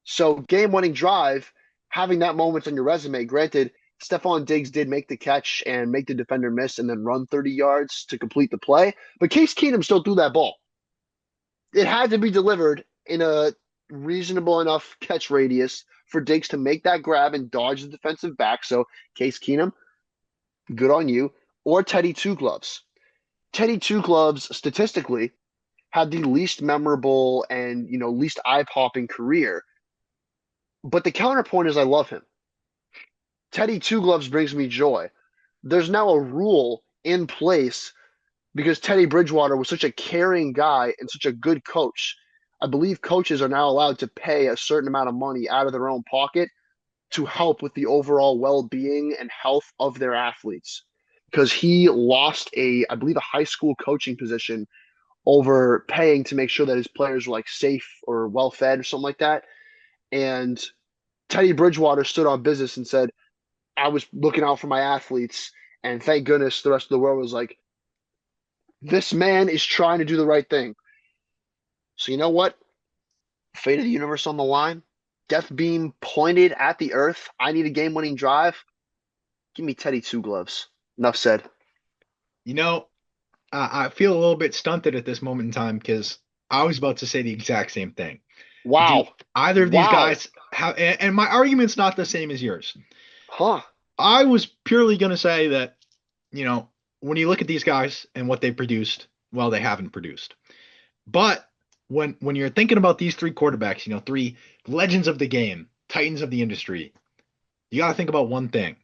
So game-winning drive, having that moment on your resume. Granted, Stephon Diggs did make the catch and make the defender miss and then run 30 yards to complete the play, but Case Keenum still threw that ball. It had to be delivered in a reasonable enough catch radius for Diggs to make that grab and dodge the defensive back. So Case Keenum, good on you. Or Teddy Two Gloves. Teddy Two Gloves statistically had the least memorable and least eye-popping career. But the counterpoint is I love him. Teddy Two Gloves brings me joy. There's now a rule in place because Teddy Bridgewater was such a caring guy and such a good coach. I believe coaches are now allowed to pay a certain amount of money out of their own pocket to help with the overall well-being and health of their athletes. Because he lost I believe, a high school coaching position over paying to make sure that his players were like safe or well fed or something like that. And Teddy Bridgewater stood on business and said, I was looking out for my athletes. And thank goodness the rest of the world was like, this man is trying to do the right thing. So you know what? Fate of the universe on the line. Death beam pointed at the earth. I need a game-winning drive. Give me Teddy Two Gloves. Enough said. You know, I feel a little bit stunted at this moment in time because I was about to say the exact same thing. Do Wow. either of these Wow. guys have, and my argument's not the same as yours. Huh. I was purely going to say that, when you look at these guys and what they produced, well, they haven't produced. But when you're thinking about these three quarterbacks, three legends of the game, titans of the industry, you got to think about one thing: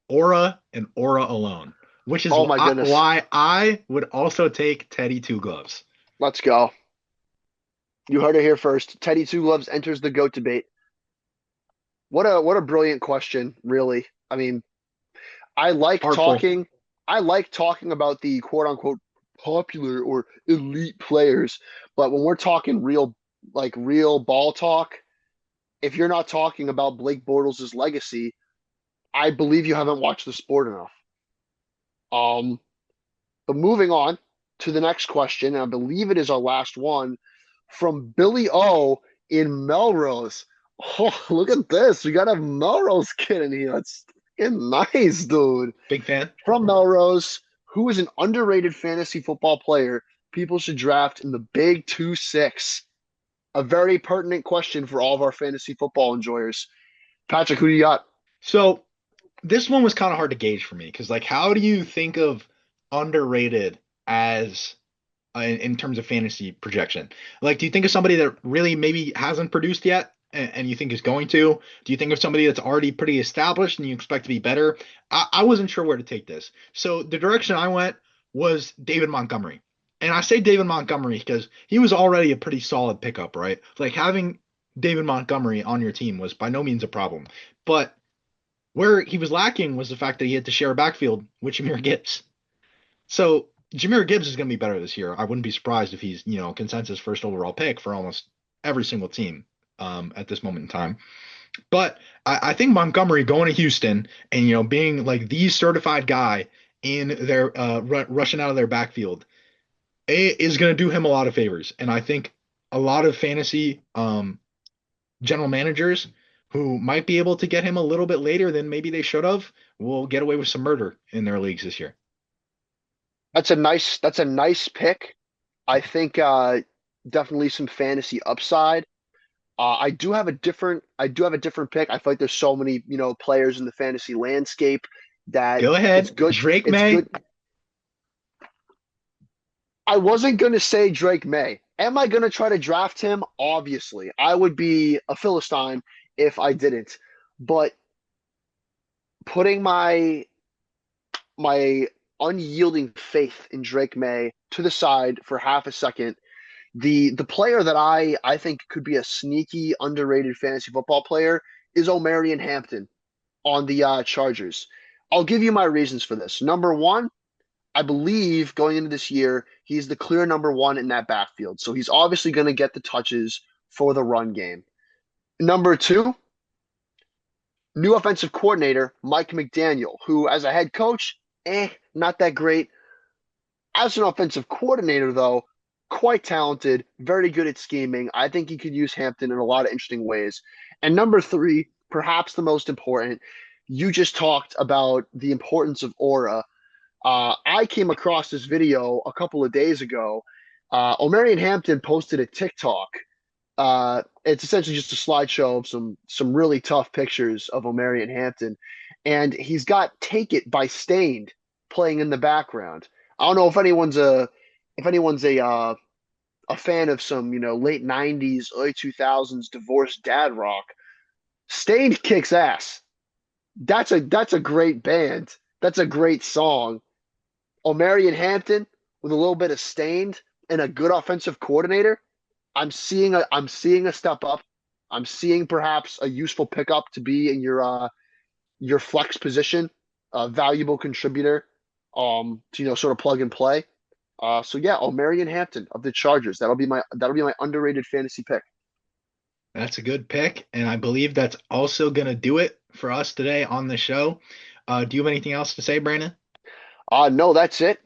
aura and aura alone, which is Oh my goodness. why I would also take Teddy Two Gloves. Let's go. You heard it here first. Teddy Two Gloves enters the GOAT debate. What a brilliant question, really. I mean, I like Artful. talking I like talking about the quote unquote popular or elite players, but when we're talking real ball talk, if you're not talking about Blake Bortles' legacy, I believe you haven't watched the sport enough. Um, but moving on to the next question, and I believe it is our last one from Billy O in Melrose. Oh, look at this. We got a Melrose kid in here. That's fucking nice, dude. Big fan. From Melrose, who is an underrated fantasy football player people should draft in the Big 2-6? A very pertinent question for all of our fantasy football enjoyers. Patrick, who do you got? So this one was kind of hard to gauge for me because, like, how do you think of underrated as in terms of fantasy projection? Like, do you think of somebody that really maybe hasn't produced yet and you think is going to? Do you think of somebody that's already pretty established and you expect to be better? I wasn't sure where to take this. So the direction I went was David Montgomery. And I say David Montgomery because he was already a pretty solid pickup, right? Like having David Montgomery on your team was by no means a problem. But where he was lacking was the fact that he had to share a backfield with Jahmyr Gibbs. So Jahmyr Gibbs is going to be better this year. I wouldn't be surprised if he's, consensus first overall pick for almost every single team at this moment in time. But I think Montgomery going to Houston and, being like the certified guy in their rushing out of their backfield is going to do him a lot of favors. And I think a lot of fantasy general managers who might be able to get him a little bit later than maybe they should have will get away with some murder in their leagues this year. That's a nice pick. I think definitely some fantasy upside. I do have a different pick. I feel like there's so many, players in the fantasy landscape that Go it's ahead. good. Drake It's May. good. I wasn't going to say Drake May. Am I going to try to draft him? Obviously. I would be a Philistine if I didn't. But putting my unyielding faith in Drake May to the side for half a second, the player that I think could be a sneaky underrated fantasy football player is Omarion Hampton on the Chargers. I'll give you my reasons for this. Number one, I believe going into this year, he's the clear number one in that backfield. So he's obviously going to get the touches for the run game. Number two, new offensive coordinator, Mike McDaniel, who as a head coach, not that great. As an offensive coordinator, though, quite talented, very good at scheming. I think he could use Hampton in a lot of interesting ways. And number three, perhaps the most important, you just talked about the importance of aura. I came across this video a couple of days ago. Omarion Hampton posted a TikTok. It's essentially just a slideshow of some really tough pictures of Omarion Hampton, and he's got "Take It" by Stained playing in the background. I don't know if anyone's a fan of some late '90s, early 2000s divorced dad rock. Stained kicks ass. That's a great band. That's a great song. Omarion Hampton with a little bit of Stained and a good offensive coordinator. I'm seeing a step up. I'm seeing perhaps a useful pickup to be in your flex position, a valuable contributor, to sort of plug and play. So yeah, Omarion Hampton of the Chargers. That'll be my underrated fantasy pick. That's a good pick, and I believe that's also going to do it for us today on the show. Do you have anything else to say, Brandon? No, that's it.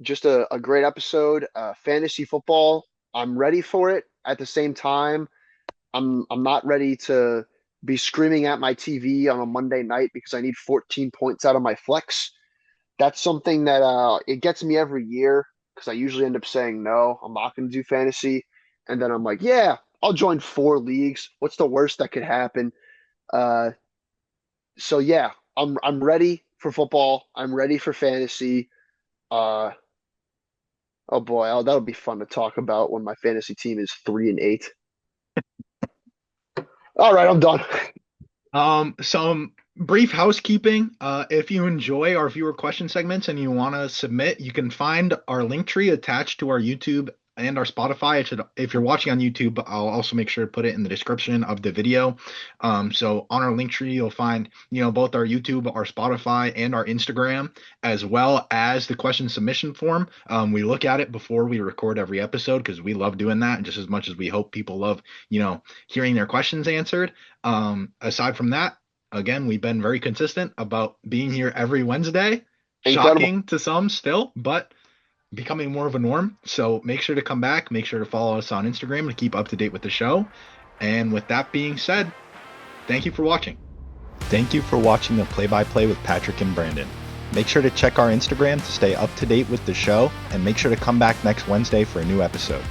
Just a great episode. Fantasy football. I'm ready for it. At the same time, I'm not ready to be screaming at my TV on a Monday night because I need 14 points out of my flex. That's something that it gets me every year because I usually end up saying no, I'm not going to do fantasy, and then I'm like, yeah, I'll join four leagues. What's the worst that could happen? Uh, so yeah, I'm ready for football. I'm ready for fantasy. Uh, oh boy, that'll be fun to talk about when my fantasy team is 3-8. All right, I'm done. Some brief housekeeping. If you enjoy our viewer question segments and you want to submit, you can find our link tree attached to our YouTube and our Spotify. If you're watching on YouTube, I'll also make sure to put it in the description of the video. So on our link tree, you'll find, both our YouTube, our Spotify, and our Instagram, as well as the question submission form. We look at it before we record every episode because we love doing that, just as much as we hope people love, hearing their questions answered. Aside from that, again, we've been very consistent about being here every Wednesday. Incredible. Shocking to some still, but becoming more of a norm. So make sure to come back. Make sure to follow us on Instagram to keep up to date with the show. And with that being said, thank you for watching. Thank you for watching the play-by-play with Patrick and Brandon. Make sure to check our Instagram to stay up to date with the show, and make sure to come back next Wednesday for a new episode.